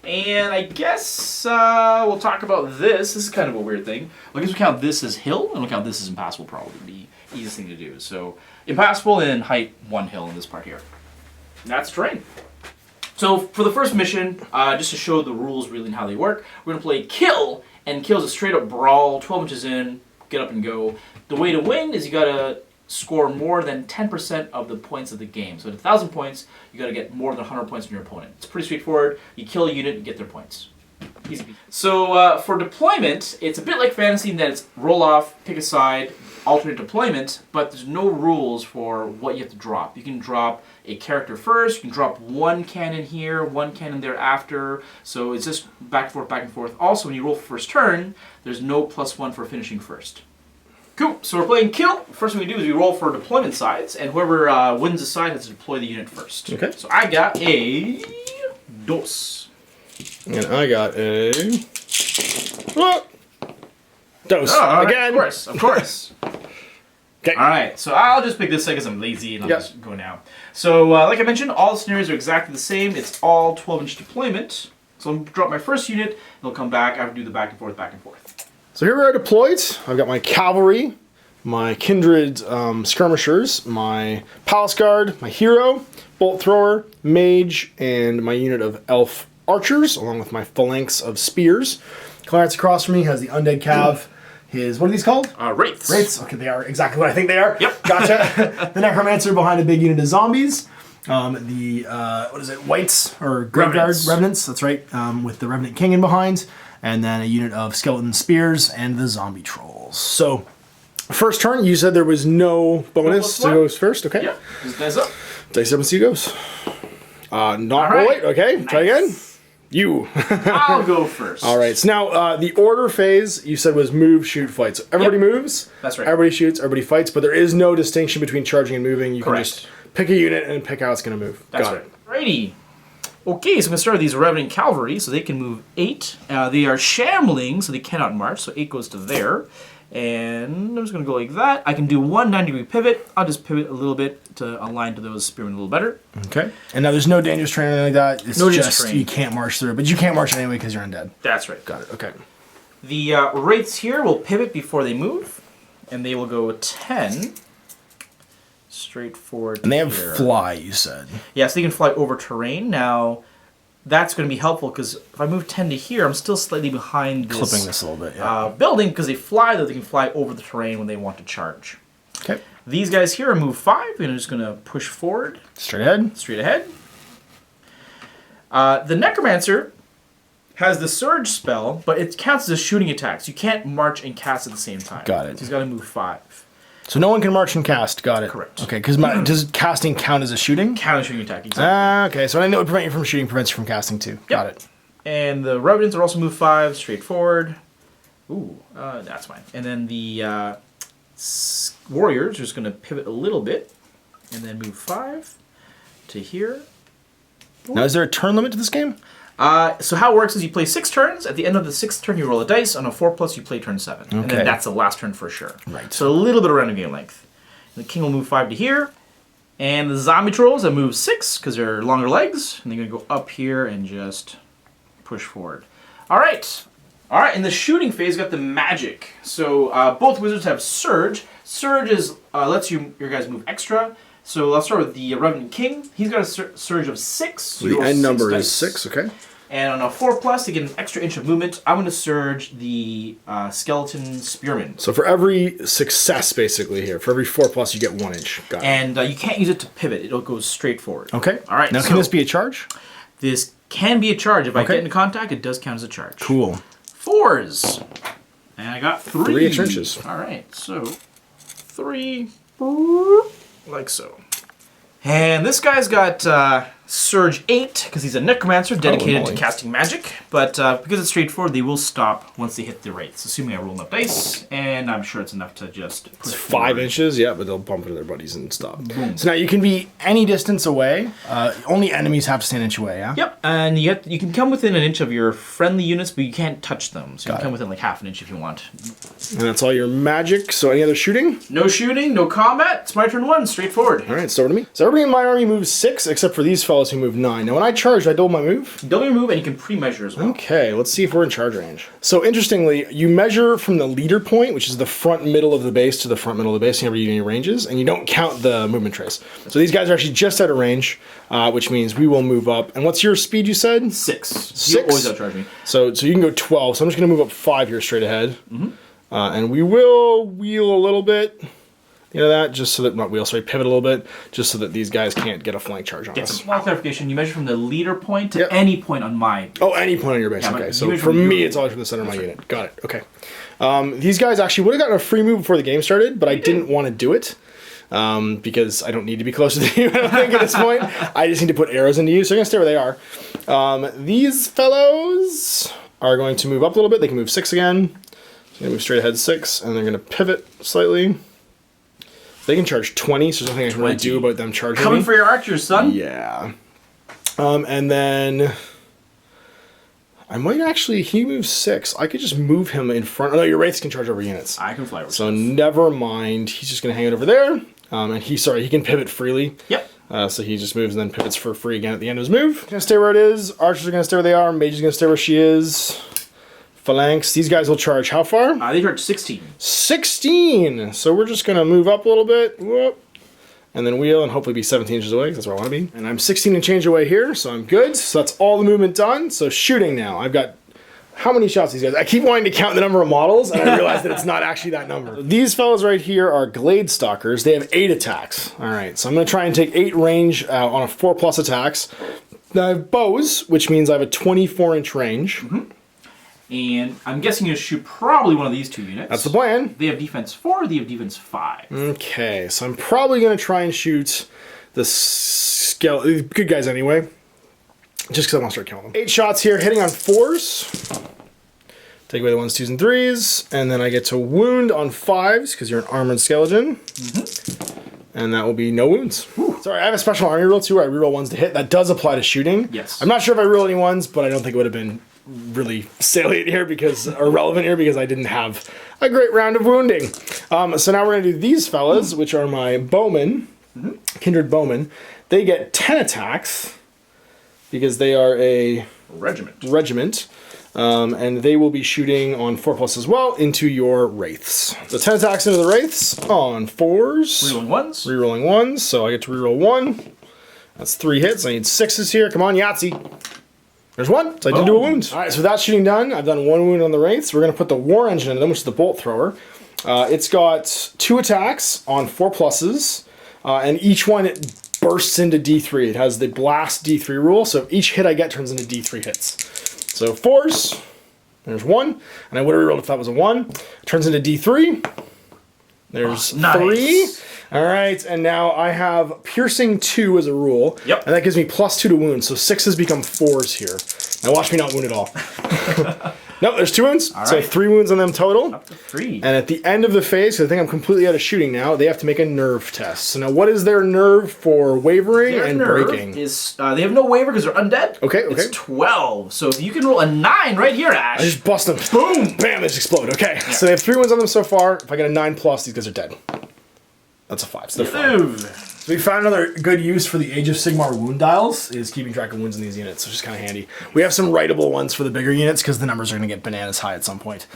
And I guess we'll talk about this. This is kind of a weird thing. I guess we'll count this as hill, and we'll count this as impassable, probably the easiest thing to do. So impassable and height 1 hill in this part here. And that's terrain. So for the first mission, just to show the rules really and how they work, we're going to play Kill, and Kill is a straight up brawl, 12 inches in, get up and go. The way to win is you got to score more than 10% of the points of the game. So at 1,000 points, you got to get more than 100 points from your opponent. It's pretty straightforward. You kill a unit and get their points. Easy. So for deployment, it's a bit like fantasy in that it's roll off, pick a side, alternate deployment, but there's no rules for what you have to drop. You can drop a character first, you can drop 1 cannon here, 1 cannon there after, so it's just back and forth, back and forth. Also, when you roll for first turn, there's no +1 for finishing first. Cool, so we're playing Kill. First thing we do is we roll for deployment sides, and whoever wins the side has to deploy the unit first. Okay. So I got a dos. And I got a... Oh! Dose. Oh, Again. Of course. Okay. Alright, so I'll just pick this because I'm lazy and I'll just go now. So, like I mentioned, all the scenarios are exactly the same. It's all 12-inch deployment. So I'll drop my first unit, and I'll come back after do the back and forth, back and forth. So here we are deployed. I've got my cavalry, my kindred skirmishers, my palace guard, my hero, bolt thrower, mage, and my unit of elf archers, along with my phalanx of spears. Clarence across from me has the undead cav. His, what are these called? Wraiths. Wraiths. Okay, they are exactly what I think they are. Yep. Gotcha. The necromancer behind a big unit of zombies. What is it? Whites or graveyard revenants. That's right. With the revenant king in behind, and then a unit of skeleton spears and the zombie trolls. So, first turn, you said there was no bonus to go first. Okay. Yeah. Just dice up. Dice up and see who goes. Not All right. wait. Okay. Nice. Try again. You. I'll go first. All right. So now the order phase you said was move, shoot, fight. So everybody moves. That's right. Everybody shoots. Everybody fights. But there is no distinction between charging and moving. You Correct. can just pick a unit and pick how it's going to move. That's Got right. it. Righty. Okay, so I'm going to start with these Revenant Cavalry, so they can move 8. They are shambling, so they cannot march, so 8 goes to there. And I'm just going to go like that. I can do 1 90-degree pivot. I'll just pivot a little bit to align to those spearmen a little better. Okay. And now there's no dangerous terrain or anything like that. It's No dangerous just terrain. you can't march through it. But you can't march anyway because you're undead. That's right. Got it. Okay. The Wraiths here will pivot before they move, and they will go 10, straightforward. And they have here. fly, you said. Yes, they can fly over terrain. Now, that's going to be helpful because if I move 10 to here, I'm still slightly behind this, Clipping this a little bit, yeah. building because they fly, though they can fly over the terrain when they want to charge. Okay. These guys here are move 5, and I'm just going to push forward. Straight ahead. Straight ahead. The Necromancer has the Surge spell, but it counts as shooting attacks. You can't march and cast at the same time. Got it. So he's got to move 5. So no one can march and cast. Got it. Correct. Okay, because does casting count as a shooting? Count as shooting attack, exactly. Okay, so anything that would prevent you from shooting prevents you from casting too. Got it. And the Revenants are also move 5, straightforward. Ooh, that's fine. And then the Warriors are just going to pivot a little bit, and then move 5 to here. Now, is there a turn limit to this game? So how it works is you play 6 turns. At the end of the 6th turn, you roll a dice. On a 4+, you play turn 7. And then that's the last turn for sure. Right. So a little bit of random game length. And the King will move 5 to here. And the Zombie Trolls will move 6 because they're longer legs. And they're going to go up here and just push forward. All right. All right, in the shooting phase, got the magic. So both wizards have Surge. Surge is lets your guys move extra. So let's start with the Revenant King. He's got a surge of 6. So The end number dice. is 6, okay. And on a 4+, to get an extra inch of movement, I'm going to surge the Skeleton Spearman. So for every success, basically, here, for every 4+, you get 1 inch. Got it. And you can't use it to pivot. It'll go straight forward. Okay. All right. Now, so can this be a charge? This can be a charge. If I Okay. get into contact, it does count as a charge. Cool. 4s. And I got 3. 3 inches. All right. So 3, like so. And this guy's got Surge 8, because he's a Necromancer dedicated to casting magic. But because it's straightforward, they will stop once they hit the wraiths, assuming I roll enough dice. And I'm sure it's enough to just push It's 5 forward. inches, yeah, but they'll bump into their buddies and stop. Boom. So now you can be any distance away. Only enemies have to stay an inch away, yeah? Yep, and you can come within an inch of your friendly units, but you can't touch them. So you Got can come it. within like half an inch if you want. And that's all your magic. So any other shooting? No shooting, no combat. It's my turn 1, straightforward. All right, it's over to me. So everybody in my army moves 6, except for these fellows who move 9. Now when I charge, I double my move? Double your move, and you can pre-measure as well. Okay, let's see if we're in charge range. So interestingly, you measure from the leader point, which is the front middle of the base to the front middle of the base whenever you do any ranges, and you don't count the movement trace. So these guys are actually just out of range, which means we will move up. And what's your speed, you said? 6. You always outcharge me. So you can go 12. So I'm just going to move up 5 here straight ahead. And we will wheel a little bit. You know that? Just so that, not wheel, sorry, pivot a little bit, just so that these guys can't get a flank charge on Get us. some small clarification. You measure from the leader point to Yep. any point on my... Oh, any point on your base. Yeah, but Okay, you so measure for from me, your- it's always from the center of my unit. Got it. Okay. These guys actually would have gotten a free move before the game started, but I didn't want to do it because I don't need to be closer to you, I don't think, at this point. I just need to put arrows into you, so I'm going to stay where they are. These fellows are going to move up a little bit. They can move 6 again. So they move straight ahead 6, and they're going to pivot slightly. They can charge 20, so there's nothing I can really do about them charging Coming me. for your archers, son. Yeah. And then I might actually, he moves 6. I could just move him in front. Oh, no, your wraiths can charge over units. I can fly over. So never mind. He's just going to hang it over there. And he can pivot freely. Yep. So he just moves and then pivots for free again at the end of his move. Going to stay where it is. Archers are going to stay where they are. Mage is going to stay where she is. Phalanx. These guys will charge how far? They charge 16. 16! So we're just going to move up a little bit. Whoop. And then wheel and hopefully be 17 inches away, 'cause that's where I want to be. And I'm 16 and change away here, so I'm good. So that's all the movement done. So shooting now. I've got how many shots these guys? I keep wanting to count the number of models, and I realize that it's not actually that number. These fellas right here are Glade Stalkers. They have 8 attacks. All right, so I'm going to try and take 8 range on a 4+ attacks. Now I have bows, which means I have a 24-inch range. And I'm guessing you shoot probably one of these 2 units. That's the plan. They have defense 4, they have defense 5. Okay, so I'm probably going to try and shoot the good guys anyway. Just because I want to start killing them. 8 shots here, hitting on 4s. Take away the 1s, 2s, and 3s. And then I get to wound on 5s, because you're an armored skeleton. And that will be no wounds. Sorry, I have a special army rule too, where I reroll 1s to hit. That does apply to shooting. Yes. I'm not sure if I reroll any 1s, but I don't think it would have been really salient here or relevant here because I didn't have a great round of wounding. So now we're going to do these fellas, which are my bowmen, kindred bowmen. They get 10 attacks because they are a Regiment. regiment. And they will be shooting on 4+ as well into your Wraiths. So 10 attacks into the Wraiths on 4s. Rerolling 1s. Rerolling 1s, so I get to reroll 1. That's 3 hits. I need 6s here. Come on, Yahtzee. There's 1, so I did do a wound. All right, so with that shooting done, I've done 1 wound on the Wraiths. We're going to put the War Engine into them, which is the bolt thrower. It's got 2 attacks on 4+, and each one it bursts into D3. It has the blast D3 rule, so each hit I get turns into D3 hits. So 4s, there's 1, and I would have rerolled if that was a 1. It turns into D3. There's 3. All right, and now I have piercing 2 as a rule. Yep. And that gives me +2 to wound, so 6s become 4s here. Now watch me not wound at all. Nope, there's 2 wounds, All so right. 3 wounds on them total. Up to 3. And at the end of the phase, because I think I'm completely out of shooting now, they have to make a nerve test. So now what is their nerve for wavering Their and nerve breaking? is they have no waiver because they're undead. Okay. It's 12. So if you can roll a 9 right here, Ash. I just bust them. Boom! Bam, they just explode. Okay, so they have 3 wounds on them so far. If I get a 9+, these guys are dead. That's a 5, so they're fine. Move. So we found another good use for the Age of Sigmar wound dials is keeping track of wounds in these units, which is kind of handy. We have some writable ones for the bigger units because the numbers are going to get bananas high at some point.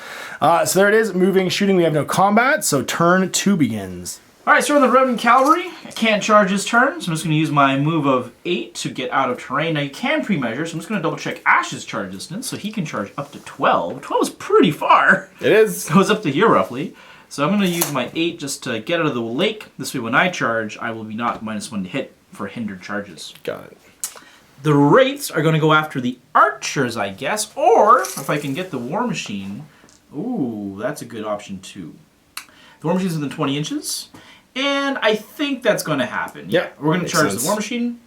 So there it is, moving, shooting. We have no combat, so turn 2 begins. All right, so in the Revenant Cavalry, I can't charge his turn, so I'm just going to use my move of 8 to get out of terrain. Now you can pre-measure, so I'm just going to double check Ash's charge distance, so he can charge up to 12. 12 is pretty far. It is. Goes up to here roughly. So I'm going to use my 8 just to get out of the lake. This way when I charge, I will be not -1 to hit for hindered charges. Got it. The Wraiths are going to go after the Archers, I guess, or if I can get the War Machine. Ooh, that's a good option too. The War Machine's within 20 inches, and I think that's going to happen. Yeah, we're going to makes charge sense. the War Machine.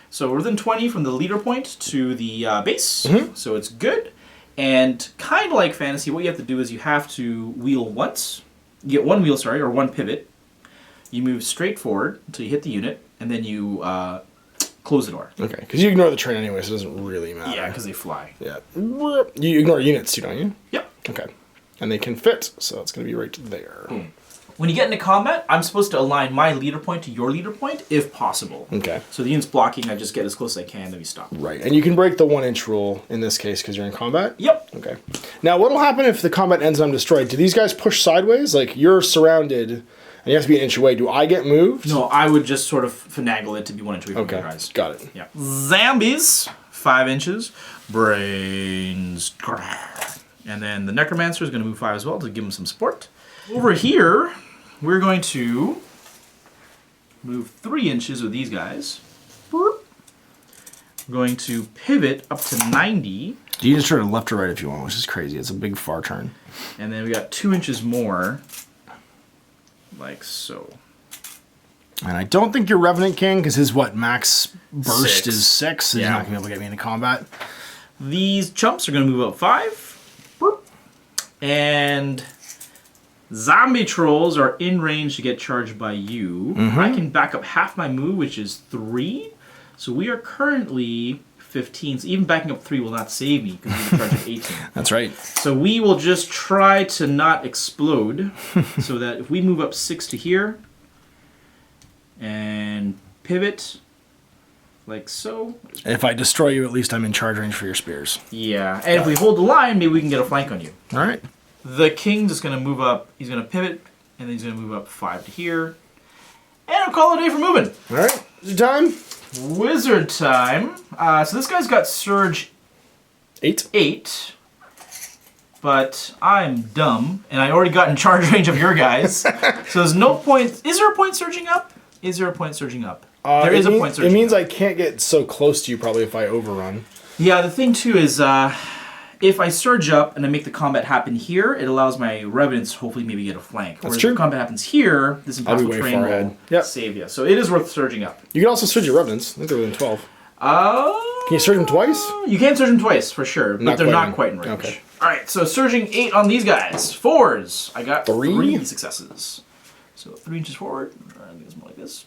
So we're within 20 from the leader point to the base, so it's good. And kind of like Fantasy, what you have to do is you have to wheel once. You get 1 wheel, sorry, or 1 pivot. You move straight forward until you hit the unit, and then you close the door. Okay, because you ignore the train anyway, so it doesn't really matter. Yeah, because they fly. Yeah. You ignore units too, don't you? Yep. Okay. And they can fit, so it's going to be right there. When you get into combat, I'm supposed to align my leader point to your leader point, if possible. Okay. So the unit's blocking, I just get as close as I can, then we stop. Right, and you can break the 1-inch rule in this case because you're in combat? Yep. Okay. Now, what will happen if the combat ends and I'm destroyed? Do these guys push sideways? Like, you're surrounded, and you have to be an inch away. Do I get moved? No, I would just sort of finagle it to be 1 inch away from Okay, your guys. got it. Yeah. Zombies, 5 inches. Brains. And then the Necromancer is going to move 5 as well to give him some support. Over here, we're going to move 3 inches with these guys. We're going to pivot up to 90. You can just turn left or right if you want, which is crazy. It's a big far turn. And then we got 2 inches more, like so. And I don't think you're Revenant King, because his, max burst 6. is 6, so Yeah. he's not going to be able to get me into combat. These chumps are going to move up 5. And zombie trolls are in range to get charged by you. I can back up half my move, which is 3. So we are currently 15. So even backing up 3 will not save me because we can charge at 18. That's right. So we will just try to not explode so that if we move up 6 to here and pivot like so. And if I destroy you, at least I'm in charge range for your spears. Yeah. And if we hold the line, maybe we can get a flank on you. All right. The king's just going to move up. He's going to pivot, and then he's going to move up 5 to here. And I'll call it a day for moving. All right. Is it time? Wizard time. So this guy's got Surge 8. But I'm dumb, and I already got in charge range of your guys. So there's no point. Is there a point surging up? Is there a point surging up? There is a point surging up. It means up. I can't get so close to you probably if I overrun. Yeah, the thing too is if I surge up and I make the combat happen here, it allows my revenants to hopefully maybe get a flank. That's Whereas true. if the combat happens here, this I'll be impossible way train far will ahead. Yep. save you. So it is worth surging up. You can also surge your revenants. I think they're within 12. Can you surge them twice? You can surge them twice, for sure, but they're not quite quite in range. Okay. Alright, so surging 8 on these guys. 4s. I got 3 successes. So 3 inches forward. I think it's more like this.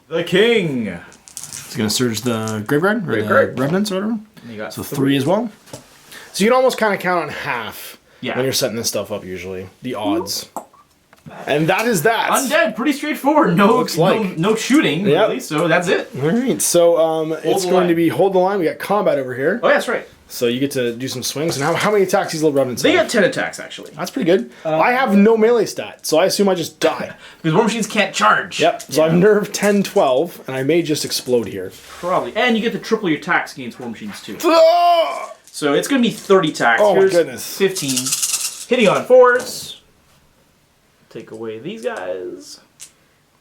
The king. He's going to surge the Graveyard? Or Graveyard. the Revenants or whatever? And you got So 3 as well. So you can almost kind of count on half Yeah. when you're setting this stuff up usually. The odds. And that is that. Undead, pretty straightforward. No, no shooting, really. So that's it. All right. So it's going to be hold the line. We got combat over here. Oh, yeah, that's right. So you get to do some swings. And how many attacks these little revenants They have? got 10 attacks, actually. That's pretty good. I have no melee stat, so I assume I just die. Because War Machines can't charge. Yep. So I've nerve 10, 12, and I may just explode here. Probably. And you get to triple your attacks against War Machines, too. Ah! So it's going to be 30 attacks. Oh, Here's my goodness. 15. Hitting on 4s. Take away these guys.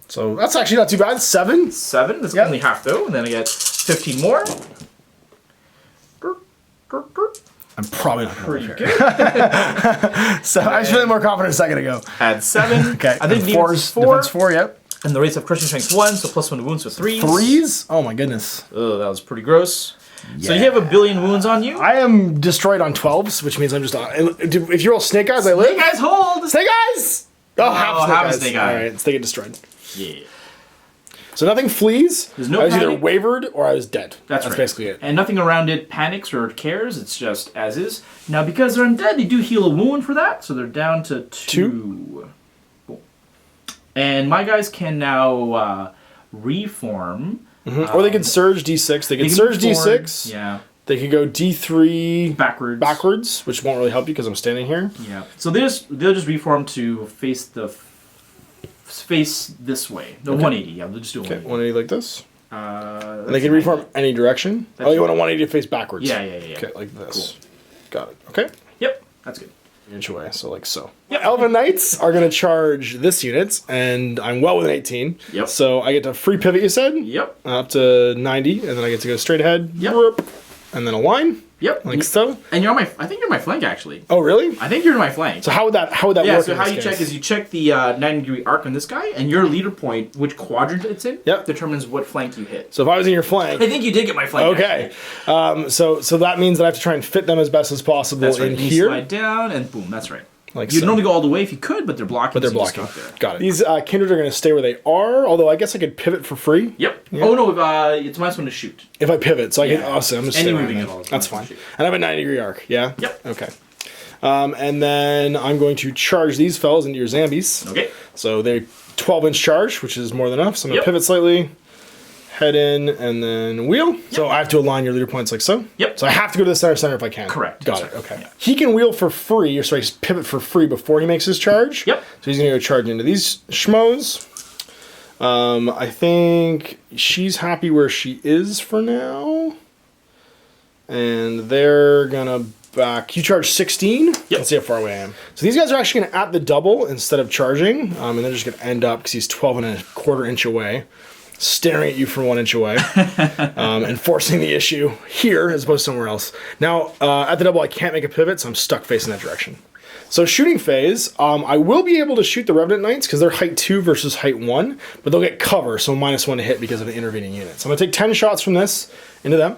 So that's actually not too bad. 7. 7. That's only half, though. And then I get 15 more. I'm probably not going Pretty to good. So I was feeling more confident a second ago. Add 7. Okay. I think defense 4. Defense 4, yep. And the rates of crushing strength 1, so plus 1 to wounds, so 3s. 3s? Oh my goodness. Oh, that was pretty gross. Yeah. So you have 1 billion wounds on you. I am destroyed on 12s, which means I'm just on. If you roll snake eyes, I live. Snake eyes hold! Snake eyes! Oh, half snake eyes. Eye. Alright, let's get destroyed. Yeah. So nothing flees. There's no I was either panic. wavered or I was dead. That's right. basically it. And nothing around it panics or cares. It's just as is. Now, because they're undead, they do heal a wound for that, so they're down to 2. Cool. And my guys can now reform. Or they can surge D6. They can surge D6. Yeah. They can go D3 backwards, which won't really help you because I'm standing here. Yeah. So they'll just reform to face this way. No, 180. Yeah, they'll just do 180. 180 like this. And And they can reform any direction. That's You want a 180 to face backwards. Yeah. Okay, like this. Cool. Got it. Okay. Yep, that's good. Inch away, so like so. Yep. Elven Knights are going to charge this unit, and I'm well within 18. Yep. So I get to free pivot, you said? Yep. Up to 90, and then I get to go straight ahead. Yep. And then a line. Yep. Like so. And you're on my. I think you're my flank actually. Oh really? I think you're in my flank. So how would that work? Yeah. So in how this you case? check is you check the 90-degree arc on this guy, and your leader point, which quadrant it's in, determines what flank you hit. So if I was in your flank. I think you did get my flank. Okay. So that means that I have to try and fit them as best as possible That's right. in You here. slide down and boom. That's right. Like You'd so. normally go all the way if you could, but they're blocking. But they're so you blocking. stop there. Got it. These kindred are going to stay where they are, although I guess I could pivot for free. Yep. Oh no, it's -1 to shoot. If I pivot, so I can. Awesome. I'm just Any staying moving around at all. then. That's fine. And I have a 90-degree arc. Yeah. Yep. Okay. And then I'm going to charge these fellas into your zombies. Okay. So they're 12-inch charge, which is more than enough. So I'm going to pivot slightly, head in, and then wheel. Yep. So I have to align your leader points like so. Yep. So I have to go to the center if I can. Correct. Got That's it. right. Okay. Yeah. He can wheel for free, or sorry, just pivot for free before he makes his charge. Yep. So he's going to go charge into these schmoes. I think she's happy where she is for now. And they're gonna back. You charge 16? Yep. Let's see how far away I am. So these guys are actually gonna at the double instead of charging. And they're just gonna end up, because he's 12 1/4 inch away, staring at you from 1 inch away. And forcing the issue here as opposed to somewhere else. Now, at the double I can't make a pivot, so I'm stuck facing that direction. So shooting phase, I will be able to shoot the Revenant Knights because they're height 2 versus height 1, but they'll get cover, so -1 to hit because of the intervening unit. So I'm going to take 10 shots from this into them.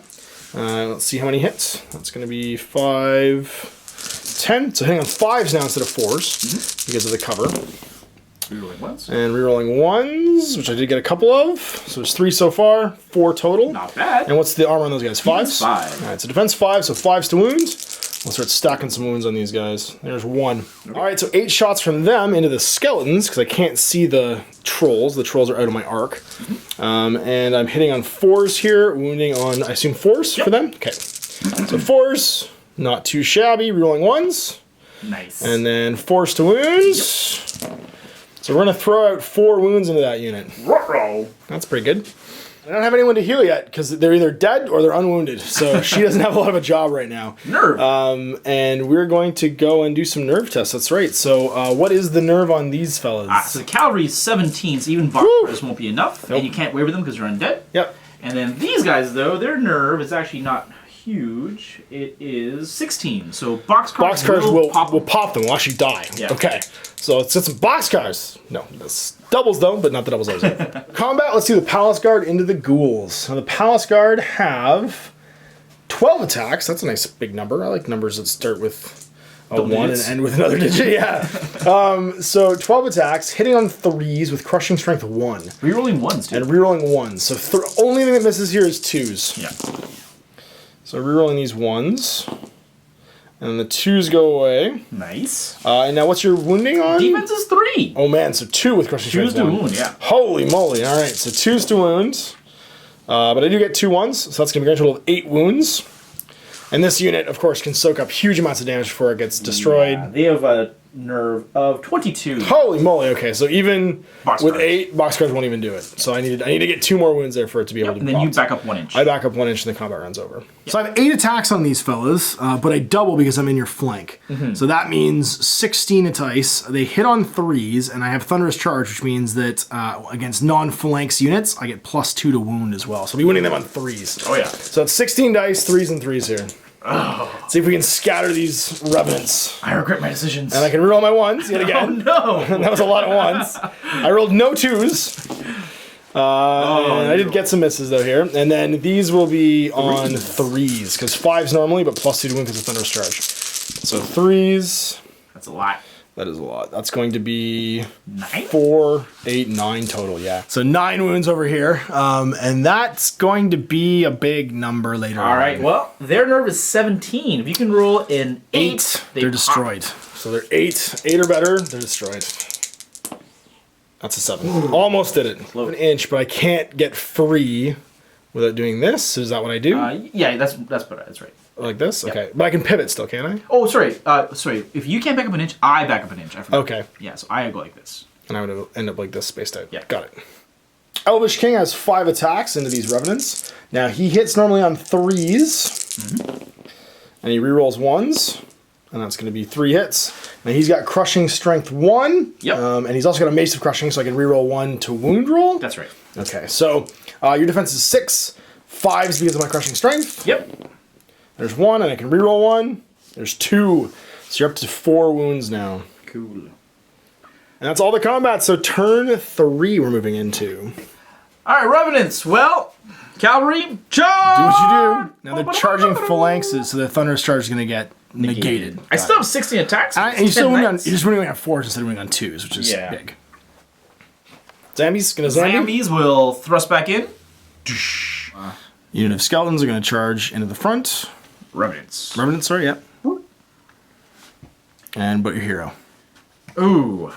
Let's see how many hits. That's going to be 5, 10. So hitting on 5s now instead of 4s because of the cover. Rerolling ones. And rerolling 1s, which I did get a couple of. So there's 3 so far, 4 total. Not bad. And what's the armor on those guys? 5s? 5. All right, so defense 5, so 5s to wounds. We'll start stacking some wounds on these guys. There's 1. Okay. All right, so 8 shots from them into the skeletons, because I can't see the trolls. The trolls are out of my arc. And I'm hitting on 4s here, wounding on, I assume, 4s for them? Okay. So 4s, not too shabby. Rerolling 1s. Nice. And then 4s to wounds. So we're going to throw out 4 wounds into that unit. Ruh-roh. That's pretty good. I don't have anyone to heal yet because they're either dead or they're unwounded. So she doesn't have a lot of a job right now. Nerve. And we're going to go and do some nerve tests. That's right. So what is the nerve on these fellas? So the cavalry is 17, so even barbers won't be enough. Nope. And you can't waver them because they're undead. Yep. And then these guys, though, their nerve is actually not huge. It is 16. So boxcars will pop them. Will actually die. Yeah. Okay. So let's get some boxcars. No, that's doubles though, but not the doubles I was in. Combat, let's do the Palace Guard into the ghouls. Now the Palace Guard have 12 attacks. That's a nice big number. I like numbers that start with a Double 1 digits. and end with another digit. Yeah. So 12 attacks, hitting on 3s with crushing strength 1. Rerolling 1s, dude. And rerolling 1s. So only thing that misses here is 2s. Yeah. So rerolling these 1s. And the 2s go away. Nice. And now what's your wounding on? Defense is 3. Oh man, so 2 with crushing strength. 2s to wound, yeah. Holy moly! All right, so 2s to wound. But I do get 2 1s, so that's gonna be a total of 8 wounds. And this unit, of course, can soak up huge amounts of damage before it gets destroyed. Yeah, they have a nerve of 22. Holy moly! Okay, so even with Boxcars. 8, boxcars won't even do it. So I need to get 2 more wounds there for it to be able to. And then you box. back up 1 inch. I back up 1 inch and the combat runs over. So I have 8 attacks on these fellas, but I double because I'm in your flank. So that means 16 dice. They hit on 3s, and I have Thunderous Charge, which means that against non-phalanx units, I get +2 to wound as well. So I'll be winning them on 3s. Oh, yeah. So it's 16 dice, 3s and 3s here. Oh. See if we can scatter these revenants. I regret my decisions. And I can reroll my 1s yet again. Oh, no. That was a lot of 1s. I rolled no 2s. And I did get some misses though here. And then these will be on 3s, because 5s normally, but +2 to win because of Thunderous Charge. So 3s. That's a lot. That is a lot. That's going to be 9? 4, 8, 9 total, yeah. So 9 wounds over here. And that's going to be a big number later on. All right, well, their nerve is 17. If you can roll an 8, they're destroyed. So they're 8 or better, they're destroyed. That's a 7. Ooh. Almost did it. An inch, but I can't get free without doing this. Is that what I do? Yeah, that's better. That's right. Like this? Yep. Okay. But I can pivot still, can't I? Oh, sorry. Sorry. If you can't back up an inch, I back up an inch. I forgot. Okay. Yeah, so I go like this. And I would end up like this, spaced out. Yeah. Got it. Elvish King has 5 attacks into these Revenants. Now, he hits normally on 3s. And he rerolls 1s. And that's going to be 3 hits. And he's got Crushing Strength 1. Yep. And he's also got a Mace of Crushing, so I can reroll 1 to wound roll. That's right. Okay, so your defense is 6. 5s because of my Crushing Strength. Yep. There's 1, and I can reroll 1. There's 2. So you're up to 4 wounds now. Cool. And that's all the combat. So turn 3 we're moving into. All right, Revenants. Well, cavalry, charge! Do what you do. Now they're charging phalanxes, so the Thunderous Charge is going to get negated. I still have 16 attacks. And you're still winning on, you're just winning on 4s instead of winning on 2s, which is big. Zambies going to Zambi. Zambies will thrust back in. Unit of Skeletons are going to charge into the front. Revenants. Revenants, sorry, yeah. And but your hero. Ooh.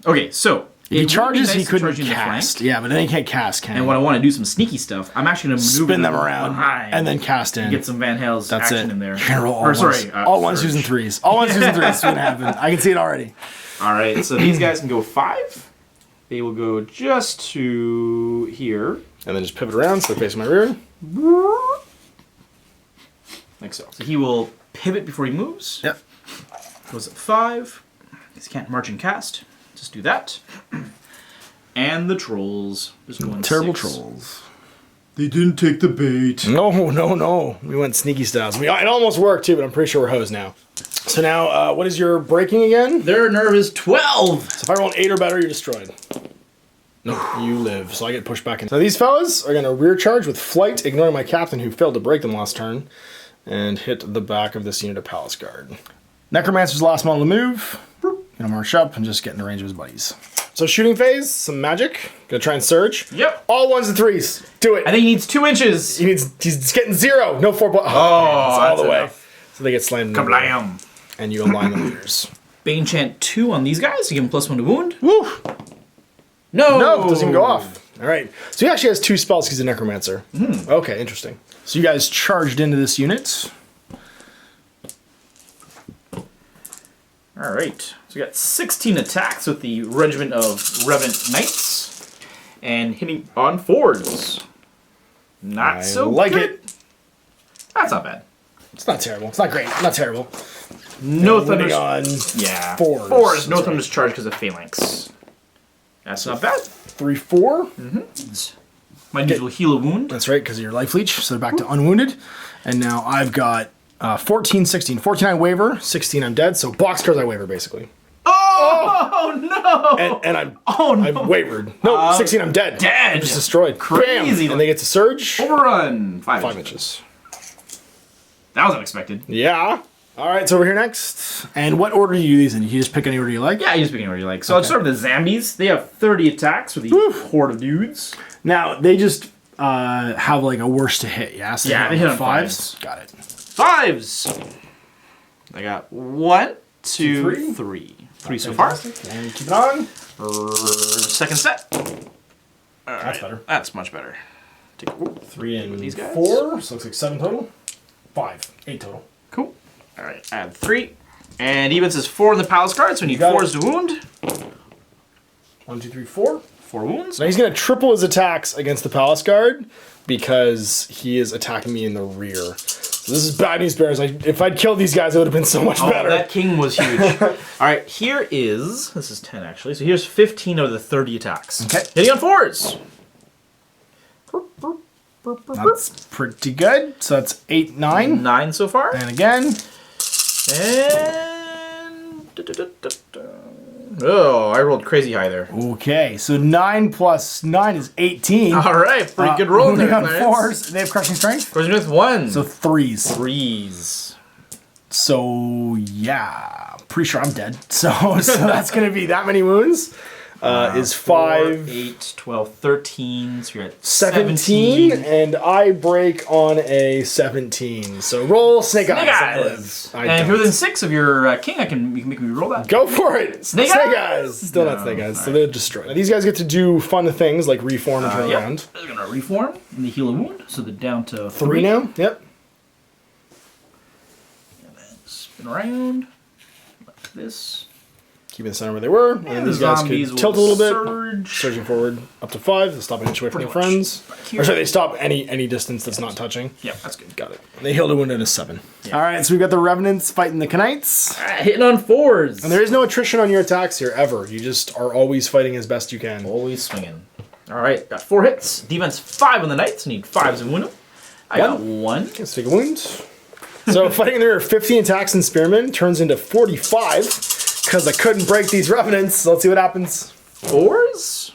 Okay, so If he charges, nice he to couldn't charge into cast. flank. Yeah, but then he can't cast, can he? And when I want to do some sneaky stuff, I'm actually going to Spin them around behind and then cast in. get some Van Hale's That's action it. in there. You're gonna roll all Or, ones. sorry, All 1s, 2s, surge. and 3s. All 1s, 2s, and 3s is going to happen. I can see it already. All right, so these guys can go 5. They will go just to here. And then just pivot around so they're facing my rear. Like so. So he will pivot before he moves. Yep. Goes at 5. Because he can't march and cast. Just do that. And the trolls just go in Terrible 6. trolls. They didn't take the bait. No. We went sneaky styles. It almost worked too, but I'm pretty sure we're hosed now. So now, what is your breaking again? Their nerve is 12. So if I roll an 8 or better, you're destroyed. No, you live. So I get pushed back in. So these fellas are going to rear charge with flight, ignoring my captain who failed to break them last turn, and hit the back of this unit of Palace Guard. Necromancer's the last model to move. Gonna march up and just get in the range of his buddies. So shooting phase, some magic. Gonna try and surge. Yep. All 1s and 3s. Do it. I think he needs 2 inches. He's getting 0. No 4 points. Oh, all that's the way. enough. So they get slammed. Kablam. And you align the leaders. Bane Chant 2 on these guys to give him +1 to wound. Woo! No! No, it doesn't even go off. All right. So he actually has 2 spells because he's a necromancer. Okay, interesting. So you guys charged into this unit. All right. So we got 16 attacks with the Regiment of Revenant Knights. And hitting on 4s. Not so like good. it. That's not bad. It's not terrible. It's not great. Not terrible. No Winning Thunder's... on Yeah. 4s. 4s. No Thunder's charge because of Phalanx. That's not bad. 3, 4. My needs will heal a wound. That's right, because of your life leech. So they're back to unwounded. And now I've got 14, 16. 14 I waver, 16 I'm dead. So boxcars I waver, basically. Oh, no! And I'm Oh, no. I'm wavered. No, 16 I'm dead. Dead. Just destroyed. Crazy. Bam! And they get to surge. Overrun. 5 inches. That was unexpected. Yeah. All right, so over here next. And what order do you do these in? You just pick any order you like? Yeah, you just pick anywhere you like. So I'll start with the Zambies. They have 30 attacks with the horde of dudes. Now, they just have like a worse to hit, yeah? So Yeah, they hit on 5s. Got it. 5s! I got 1, 2, Three. 3. 3 so far. And keep it on. Second set. That's better. That's much better. Take 3 and these guys. 4, so looks like 7 total. 5, 8 total. Cool. All right, add 3. And evens is 4 in the palace card, so we need got 4s to wound. 1, 2, 3, 4. 4 wounds. Now he's going to triple his attacks against the palace guard because he is attacking me in the rear. So this is bad news bears. If I'd killed these guys, it would have been so much better. That king was huge. All right, here is, this is 10 actually, so here's 15 out of the 30 attacks. Okay. Hitting on 4s. That's pretty good. So that's 8, 9. 9 so far. And again. And... Oh, I rolled crazy high there. Okay, so 9 plus 9 is 18. All right, pretty good roll Moving there, on Clarence. 4s. They have crushing strength. Crushing with 1. So 3s. 3s. So yeah, pretty sure I'm dead. So that's gonna be that many wounds. Is 5, 8, 12, 13. So you're at 17, and I break on a 17. So roll snake eyes. I live. I And if don't. you're within 6 of your king, you can make me roll that. Go for it. Snake eyes. Still not snake eyes. So they're destroyed. Now, these guys get to do fun things like reform and turn around. They're gonna reform and they heal a wound, so they're down to 3 now. Yep. And then spin around like this. Keeping the center where they were. And these guys zombies could tilt a little bit. surge. Surging forward up to 5. They stop an inch away from their Pretty much. friends. Back here. Or sorry, they stop any distance that's not touching. Yeah, that's good. Got it. They healed a wound at a 7. All right, so we've got the Revenants fighting the Knights. Hitting on 4s. And there is no attrition on your attacks here, ever. You just are always fighting as best you can. Always swinging. All right, got 4 hits. Defense 5 on the Knights. Need 5s to wound them. I got 1. Let's take a wound. So fighting there are 15 attacks in Spearman turns into 45 because I couldn't break these Revenants. So let's see what happens. 4s?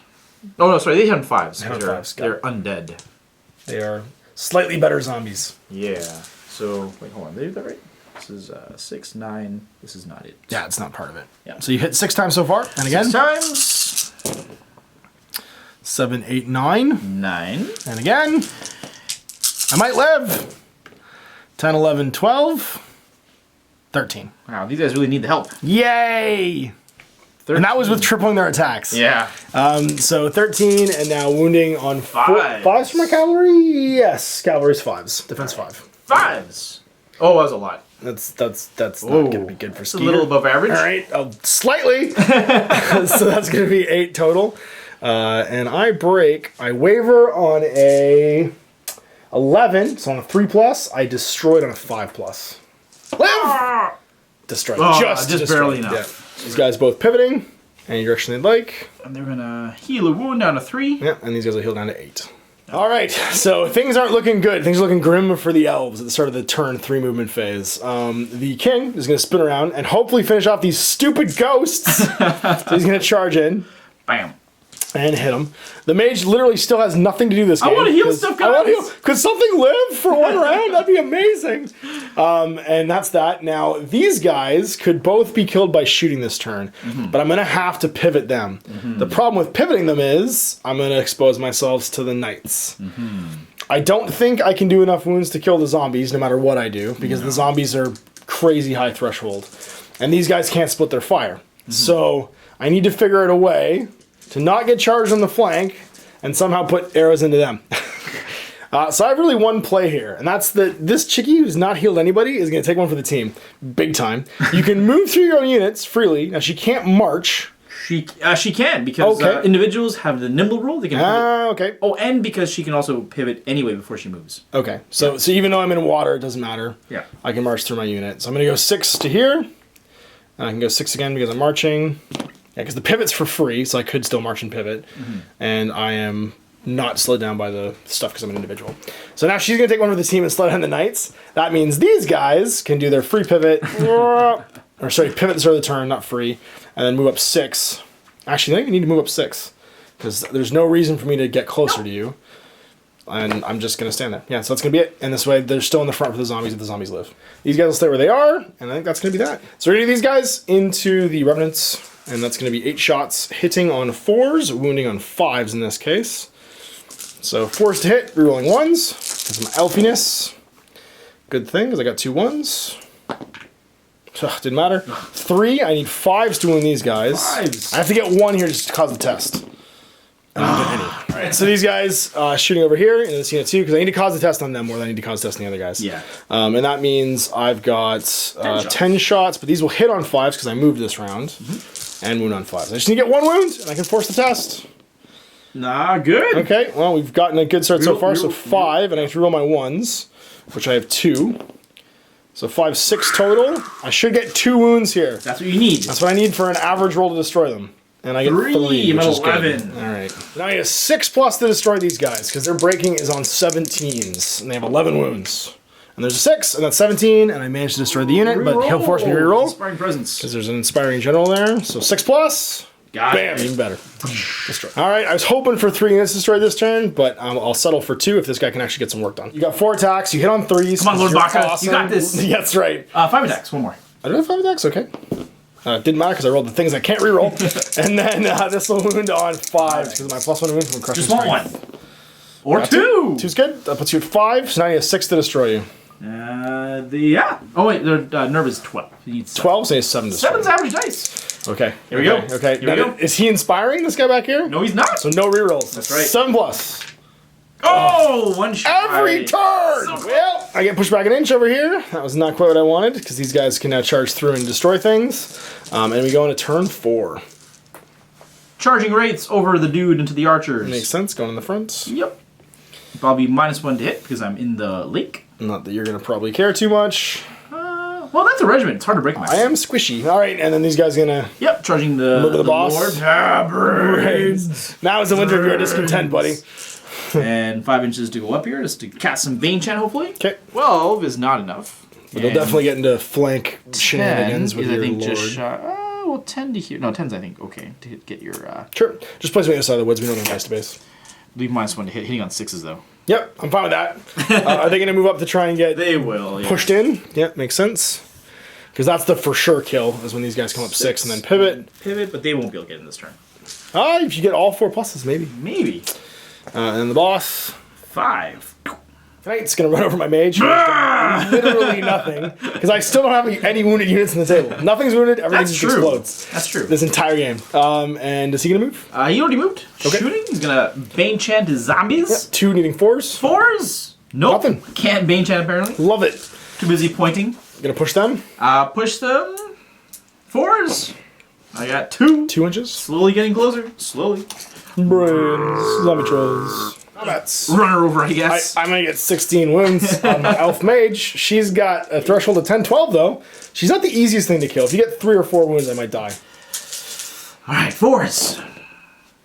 Oh no, sorry, they hit on 5s. They hit on They're, 5s, got they're undead. They are slightly better zombies. Yeah. So wait, hold on. Did I do that right? This is 6, 9. This is not it. Yeah, it's not part of it. Yeah. So you hit 6 times so far. And again. 6 times. 7, 8, 9. 9. And again. I might live. 10, 11, 12. 13. Wow, these guys really need the help. Yay! 13. And that was with tripling their attacks. Yeah. So 13, and now wounding on 5s. 5s for my cavalry? Yes, cavalry's 5s. Defense 5. 5s. Oh, that was a lot. That's not Whoa. going to be good for It's Skeeter. a little above average. All right, slightly. So that's going to be 8 total. And I waver on a 11, so on a 3+. I destroyed on a 5+. Live! Destroyed. Oh, just just destroyed. barely enough. Yeah. These guys both pivoting any direction they'd like. And they're gonna heal a wound down to 3. Yeah, and these guys will heal down to 8. All right, so things aren't looking good. Things are looking grim for the elves at the start of the turn 3 movement phase. The king is going to spin around and hopefully finish off these stupid ghosts. So he's going to charge in Bam. and hit him. The mage literally still has nothing to do this game. I want to heal stuff, guys. I want to heal. Could something live for one round? That'd be amazing. And that's that. Now, these guys could both be killed by shooting this turn, but I'm going to have to pivot them. The problem with pivoting them is I'm going to expose myself to the knights. I don't think I can do enough wounds to kill the zombies no matter what I do, because the zombies are crazy high threshold. And these guys can't split their fire. So I need to figure out a way to not get charged on the flank and somehow put arrows into them. So I have really one play here, and that's that this chickie who's not healed anybody is going to take one for the team. Big time. You can move through your own units freely. Now, she can't march. She can, because Okay. individuals have the nimble rule. They can pivot. Okay. Oh, and because she can also pivot anyway before she moves. Okay. So even though I'm in water, it doesn't matter. Yeah. I can march through my unit. So I'm going to go 6 to here. And I can go 6 again because I'm marching. Yeah, because the pivot's for free, so I could still march and pivot. And I am not slowed down by the stuff because I'm an individual. So now she's going to take one for the team and slow down the knights. That means these guys can do their free pivot. Or sorry, pivot at the start of the turn, not free. And then move up 6. Actually, I think you need to move up 6. Because there's no reason for me to get closer to you. And I'm just going to stand there. Yeah, so that's going to be it. And this way, they're still in the front for the zombies if the zombies live. These guys will stay where they are, and I think that's going to be that. So we're going to do these guys into the Revenants, and that's going to be 8 shots, hitting on 4s, wounding on 5s in this case. So 4s to hit, rerolling 1s, because of my elfiness. Good thing, because I got 2 1s. Didn't matter. 3, I need 5s to win these guys. 5s. I have to get 1 here just to cause the test. I don't get any. Alright, so these guys shooting over here in this unit 2, because I need to cause the test on them more than I need to cause the test on the other guys. Yeah. And that means I've got 10 shots, but these will hit on 5s because I moved this round. And wound on 5s. I just need to get 1 wound, and I can force the test. Nah, good. Okay, well, we've gotten a good start so far, so 5, and I have to roll my 1s, which I have 2. So 5, 6 total. I should get 2 wounds here. That's what you need. That's what I need for an average roll to destroy them. And I get 3, which is 11. good. Alright. Now I need a 6+ to destroy these guys, because their breaking is on 17s, and they have 11 wounds. And there's a 6, and that's 17, and I managed to destroy the unit, but he'll force me to reroll. Inspiring presence. Because there's an inspiring general there. So 6+. Got Bam, it. even better. Destroy. Alright, I was hoping for 3 units to destroy this turn, but I'll settle for 2 if this guy can actually get some work done. You got 4 attacks, you hit on 3s. Come on, Lord You're Baka, awesome. you got this. Yeah, that's right. 5 attacks, 1 more. I do have 5 attacks, okay. Didn't matter because I rolled the things I can't reroll. And then this will wound on 5 because of my +1 wound from crushing Just want strength. 1. Or Got 2. 2's good. That puts you at 5, so now you have 6 to destroy you. Yeah. Oh, wait, the nerve is 12. You need 7. 12, so you have 7 to destroy. 7's average dice. Okay. Here we go. Okay. Here we Now, go. is he inspiring, this guy back here? No, he's not. So no rerolls. That's right. 7+. Oh, 1 shot. Every turn! So Well, I get pushed back an inch over here. That was not quite what I wanted, because these guys can now charge through and destroy things. And we go into turn 4. Charging rates over the dude into the archers. Makes sense, going in the front. Yep. I'll be -1 to hit because I'm in the lake. Not that you're going to probably care too much. Well, that's a regiment. It's hard to break my. I am squishy. Alright, and then these guys are going to... Yep, charging the Look at the boss. Lord. Brains. Now is the winter of your discontent, buddy. And 5 inches to go up here just to cast some Bane Chant, hopefully. Okay. 12 is not enough. But they'll definitely get into flank shenanigans with is, your I think, lord. just shot. Well, 10 to here. No, 10's, I think, okay. To get your. Sure. Just place me on the side of the woods. We don't have nice to base. Leave -1 to hit. Hitting on 6s, though. Yep, I'm fine with that. Are they going to move up to try and get They will, yeah. pushed in? Yep, makes sense. Because that's the for sure kill, is when these guys come up 6 and then pivot. Pivot, but they won't be able to get in this turn. If you get all 4 pluses, maybe. Maybe. And then the boss. 5. Tonight's going to run over my mage. Literally nothing. Because I still don't have any wounded units on the table. Nothing's wounded, everything That's just true. explodes. That's true. This entire game. And is he going to move? He already moved. Okay. Shooting. He's gonna Bane Chant his zombies. Yep. 2 needing 4s. 4s. Nope. Nothing. Can't Bane Chant apparently. Love it. Too busy pointing. Going to push them. Push them. 4s. I got 2. 2 inches. Slowly getting closer. Slowly. Brains. Zombie trolls. Combats. Run her over, I guess. I'm going to get 16 wounds on my elf mage. She's got a threshold of 10, 12 though. She's not the easiest thing to kill. If you get 3 or 4 wounds, I might die. Alright, 4s.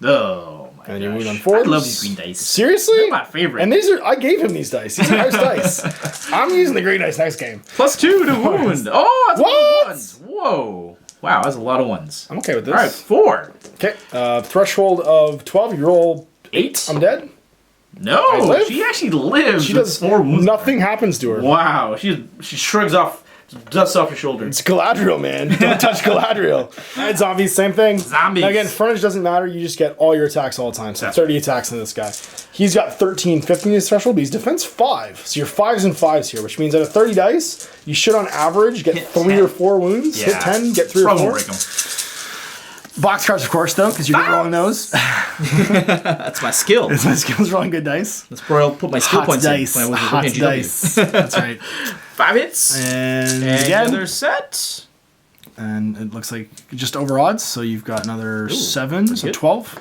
Oh my And you gosh. wound on 4s. I love these green dice. Seriously? They're my favorite. And I gave him these dice. These are nice dice. I'm using the green dice next game. +2 to wound. Oh, that's What? a lot of ones. Whoa. Wow, that's a lot of ones. I'm okay with this. Alright, 4. Okay. Threshold of 12. You roll 8. I'm dead. I No, live? she actually lives. She with does 4 wounds. nothing happens to her. Wow, she shrugs off, dusts off her shoulder. It's Galadriel, man. Don't touch Galadriel. And zombies, same thing. Zombies. Now again, frontage doesn't matter. You just get all your attacks all the time. So That's 30 attacks in this guy. He's got 13, 15 in his threshold, but he's defense 5. So you're 5s and 5s here, which means out of 30 dice, you should on average get Hit 3 10. or 4 wounds. Hit 10, get 3 or Probably 4. won't break 'em. Boxcars, of course, though, because you're rolling those. That's my skill. My skills rolling good dice. That's where I'll put my skill Hot points dice. in. When I was Hot with GW. dice. That's right. 5 hits. And And again. another set. And it looks like just over odds, so you've got another 7, so good. 12.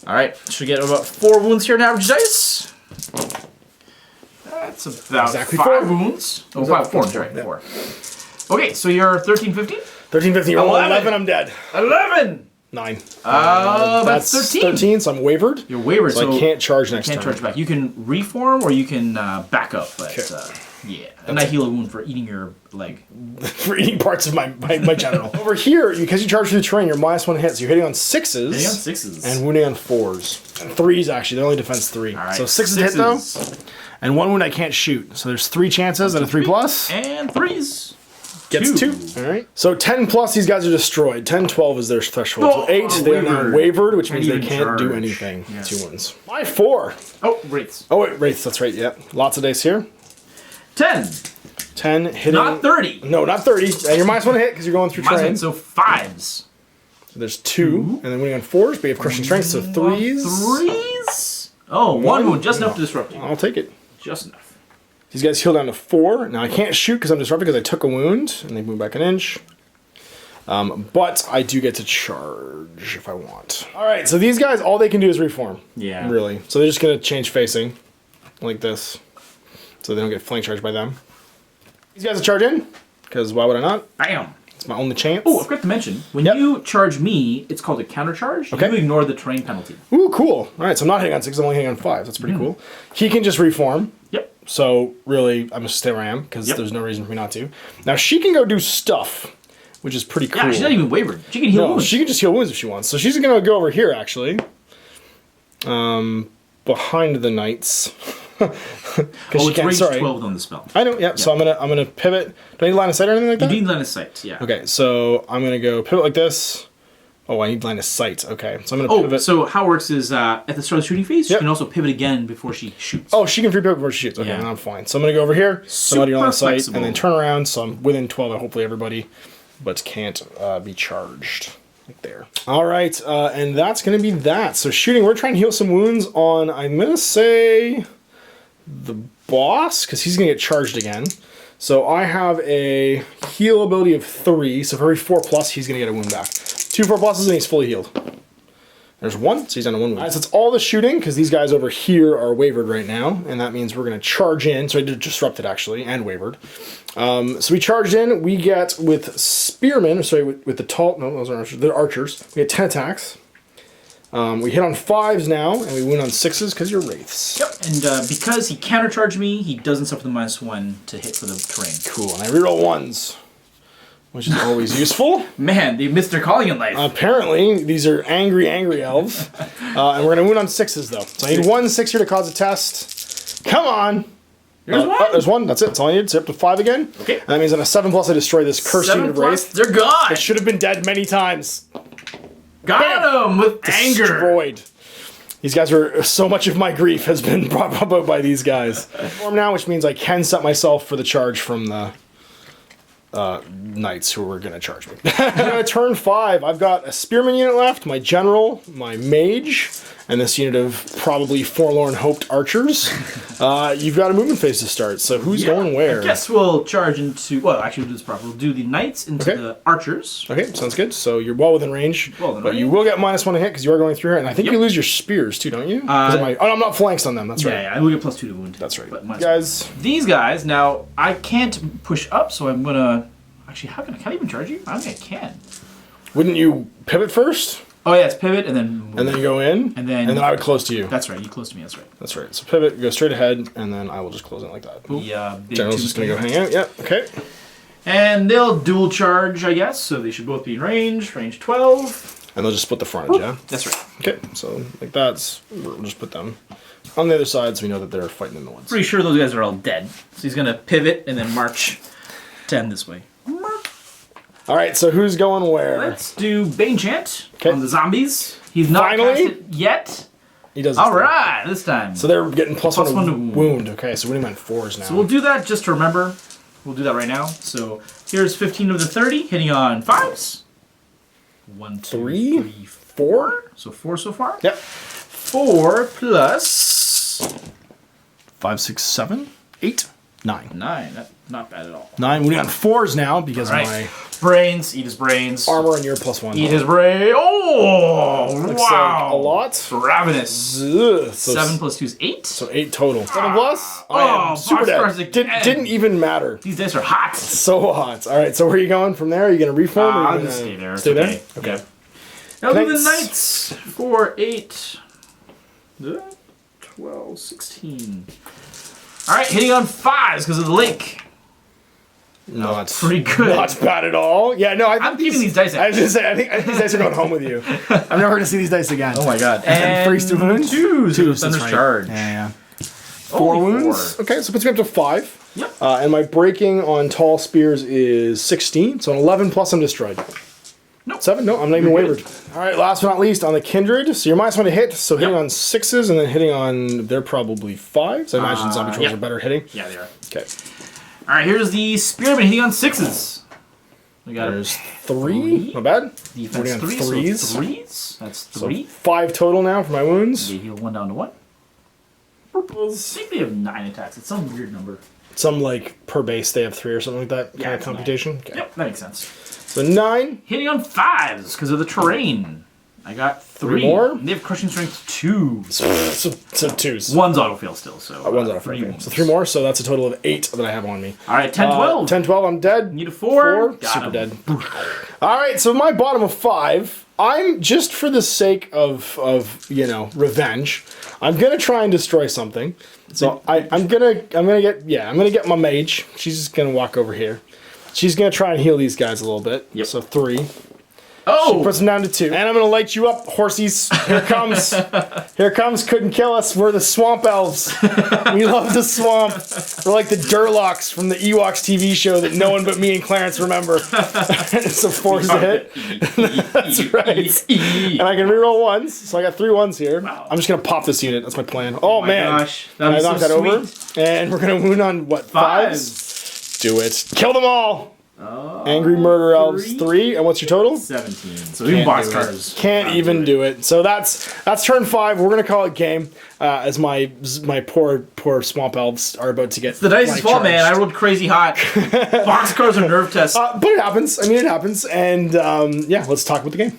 Alright, should get about 4 wounds here in average dice. That's about Exactly 5 4. wounds. Oh, 5, 4, sorry, Yeah. 4. Okay, so you're 13, 15? 13, 15, you're rolling 11. 11, I'm dead. 11! 9. That's 13. 13, so I'm wavered. You're wayward, So I can't charge next can't turn. charge back. You can reform or you can back up, but yeah. And I heal a wound for eating your leg. For eating parts of my general. Over here, because you charge through the terrain, you're -1 hit, so you're hitting on 6s. Hitting on 6s. And wounding on 4s. And 3s, actually. They're only defense 3. Alright, So 6s hit, though. And 1 wound I can't shoot. So there's 3 chances out of 3 plus. And 3s. Gets 2. Alright. So 10 plus, these guys are destroyed. 10, 12 is their threshold. So 8, they are now wavered, which means they even can't do charge. anything. Yeah. 2 wounds. My 4. Oh, wraiths. Oh, wait, Wraiths, that's right, yeah. Lots of dice here. 10. 10 hitting. Not 30. No, not 30. And your minus 1 to hit because you're going through terrain. So 5s. So there's 2, and then winning on 4s, but you have crushing strength, so 3s. 3s? Oh, 1 wound, just enough to disrupt you. I'll take it. Just enough. These guys heal down to 4. Now I can't shoot because I'm disrupted because I took a wound, and they move back an inch. But I do get to charge if I want. All right, so these guys, all they can do is reform. Yeah. Really. So they're just going to change facing like this, so they don't get flank charged by them. These guys will charge in, because why would I not? Bam. It's my only chance. Oh, I forgot to mention, when you charge me, it's called a counter charge. Okay. You ignore the terrain penalty. Ooh, cool. All right, so I'm not hitting on 6, I'm only hitting on 5. That's pretty cool. He can just reform. Yep. So really, I'm going to stay where I am, because there's no reason for me not to. Now she can go do stuff, which is pretty cool. Yeah, she's not even wavered. She can heal wounds. She can just heal wounds if she wants. So she's going to go over here, actually. Behind the knights. It's range 12 on the spell. I know, yeah. So I'm gonna pivot. Do I need line of sight or anything like that? You need line of sight, yeah. Okay, so I'm gonna go pivot like this. Oh, I need line of sight. Okay, so I'm gonna pivot. So how it works is at the start of the shooting phase, Yep. she can also pivot again before she shoots. Oh, she can free pivot before she shoots. Okay, Yeah. then I'm fine. So I'm gonna go over here, somebody line of sight, flexible. and then turn around. So I'm within 12 of hopefully everybody, but can't be charged. Like there. All right, and that's gonna be that. So shooting, we're trying to heal some wounds on. I'm gonna say the boss, because he's gonna get charged again. So I have a heal ability of 3. So for every 4+, he's gonna get a wound back. 2 4+, and he's fully healed. There's 1, so he's down to 1 wound. All right, so it's all the shooting, because these guys over here are wavered right now, and that means we're gonna charge in. So I did disrupted actually, and wavered. So we charged in. We get with spearmen, sorry, with the tall. No, those are archers. They're archers. We get 10 attacks. We hit on 5s now, and we win on 6s because you're wraiths. Yep, and because he countercharged me, he doesn't suffer the -1 to hit for the terrain. Cool, and I reroll 1s, which is always useful. Man, they missed their calling in life. Apparently, these are angry elves. And we're going to win on 6s, though. So I need 1 6 here to cause a test. Come on! There's 1! There's 1, that's it. That's all I need. So up to 5 again. Okay. And that means on a 7+, I destroy this cursed unit of wraith. They're gone! It should have been dead many times. Got him with anger! Destroyed. These guys are, so much of my grief has been brought about by these guys. Form now, which means I can set myself for the charge from the knights who are going to charge me. Turn 5, I've got a spearman unit left, my general, my mage, and this unit of probably forlorn hoped archers. You've got a movement phase to start, so who's going where? I guess we'll charge into... Well, actually, we'll do this properly. We'll do the knights into the archers. Okay, sounds good. So you're well within range, but you will get -1 to hit because you are going through here, and I think you lose your spears too, don't you? I'm not flanks on them, that's right. Yeah, I will get +2 to wound. That's right. But guys. These guys, now, I can't push up, so I'm going to... Actually, can I even charge you? I don't think I can. Wouldn't you pivot first? Oh, yeah, it's pivot, and then... And then you go in, and then I would close to you. That's right, you close to me, that's right. That's right. So pivot, go straight ahead, and then I will just close in like that. Yeah, General's just going to go hang out. Yeah, okay. And they'll dual charge, I guess, so they should both be in range 12. And they'll just split the frontage, yeah? That's right. Okay, so like that's, we'll just put them on the other side so we know that they're fighting in the woods. Pretty sure those guys are all dead. So he's going to pivot and then march 10 this way. All right, so who's going where? Let's do Bane Chant on the zombies. He's not cast it yet. He does. All right, this time. So they're getting +1 to wound. Okay, so we need 4s now. So we'll do that just to remember. We'll do that right now. So here's 15 of the 30, hitting on 5s. 1, 2, 3, 4. So 4 so far. Yep. 4 plus 5, 6, 7, 8, 9. 9. Not bad at all. 9. We're on 4s now because my brains. Eat his brains. armor and your +1. Eat his brain. Oh, Looks wow. like a lot. Ravenous. Ugh, so 7 plus 2 is 8. So 8 total. 7+. I am super dead. Didn't even matter. These dice are hot. So hot. All right, so where are you going from there? Are you going to reform? I'll just stay there. Stay there? Okay. Okay. Now do the knights. 4, 8, 12, 16. All right, hitting on 5s because of the link. No, it's pretty good. Not bad at all. Yeah, no, I'm keeping these dice. I was just say, I think these dice are going home with you. I'm never going to see these dice again. Oh my god! And 3 to wounds. 2 Thunder's Thunder's charge. Yeah. 4 wounds. 4. Okay, so it puts me up to 5. Yep. And my breaking on tall spears is 16. So an 11 plus I'm destroyed. Nope. 7? No, I'm not even wavered. All right, last but not least, on the Kindred. So you're -1 to hit. So hitting on 6s and then hitting on, they're probably 5s. I imagine zombie trolls are better hitting. Yeah, they are. Okay. All right, here's the Spearman hitting on 6s. We got There's 3. Not bad. defense We're doing 3, threes. so 3s. That's 3. 5 total now for my wounds. They heal 1 down to 1. I think they have 9 attacks. It's some weird number. Some like per base they have 3 or something like that kind of it's computation. 9. Okay. Yep, that makes sense. So 9. Hitting on 5s because of the terrain. I got 3 more? And they have crushing strength 2. So 2s. 1's autofail still, so One's off. 3 Okay. wounds. So 3 more. So that's a total of 8 that I have on me. All right, 10, 12. 10, 12. I'm dead. Need a 4. Got Super him. dead. All right. So my bottom of 5. I'm just for the sake of revenge. I'm gonna try and destroy something. So I'm gonna get my mage. She's just gonna walk over here. She's gonna try and heal these guys a little bit. Yep. So 3. Oh! Puts them down to 2. And I'm gonna light you up, horsies. Here it comes. Here it comes. Couldn't kill us. We're the swamp elves. We love the swamp. We're like the Durlocks from the Ewoks TV show that no one but me and Clarence remember. So 4's a hit. That's right. And I can reroll 1s. So I got 3 1s here. Wow. I'm just gonna pop this unit. That's my plan. Oh, my man. gosh. I That knocked was that so over. sweet. And we're gonna wound on what? 5s? Do it. Kill them all. Angry Murder Elves 3, and what's your total? 17. So even boxcars. Can't even do it. So that's turn 5. We're gonna call it game. As my poor swamp elves are about to get. The dice is full, charged. man. I rolled crazy hot. Boxcars are nerve tests. But it happens. I mean, it happens. And let's talk about the game.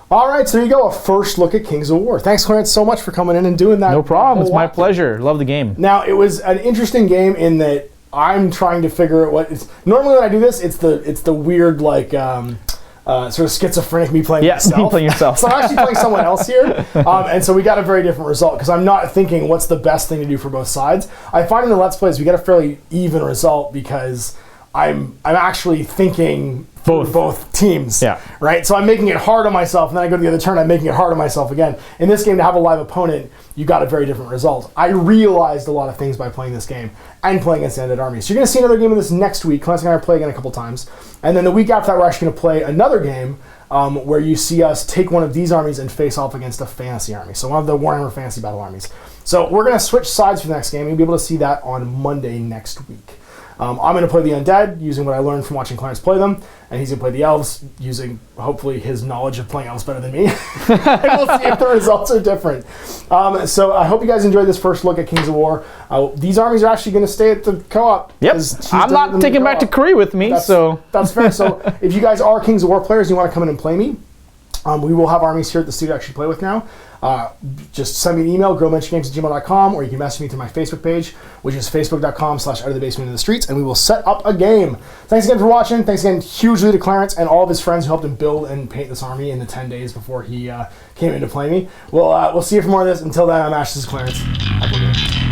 All right, so here you go. A first look at Kings of War. Thanks, Clarence, so much for coming in and doing that. No problem. It's my walk. pleasure. Love the game. Now, it was an interesting game in that I'm trying to figure out what it's. Normally, when I do this, it's the weird sort of schizophrenic me playing myself. Me playing yourself. So I'm actually playing someone else here, and so we got a very different result because I'm not thinking what's the best thing to do for both sides. I find in the Let's Plays we get a fairly even result because I'm actually thinking both teams. Yeah. Right? So I'm making it hard on myself, and then I go to the other turn, I'm making it hard on myself again. In this game, to have a live opponent, you got a very different result. I realized a lot of things by playing this game and playing against the Undead Army. So you're going to see another game of this next week. Clarence and I are playing again a couple times. And then the week after that, we're actually going to play another game where you see us take one of these armies and face off against a fantasy army. So one of the Warhammer Fantasy Battle armies. So we're going to switch sides for the next game. You'll be able to see that on Monday next week. I'm going to play the Undead using what I learned from watching Clarence play them, and he's going to play the Elves using, hopefully, his knowledge of playing Elves better than me. And we'll see if the results are different. So I hope you guys enjoyed this first look at Kings of War. These armies are actually going to stay at the co-op. Yep. I'm not taking back to Korea with me, so... That's fair. So if you guys are Kings of War players and you want to come in and play me, we will have armies here at the studio to actually play with now. Just send me an email, grillmentiongames@gmail.com, or you can message me through my Facebook page, which is facebook.com/outofthebasement-into-the-streets, and we will set up a game. Thanks again for watching. Thanks again hugely to Clarence and all of his friends who helped him build and paint this army in the 10 days before he came in to play me. We'll see you for more of this. Until then, I'm Ash. This is Clarence. Have a good one.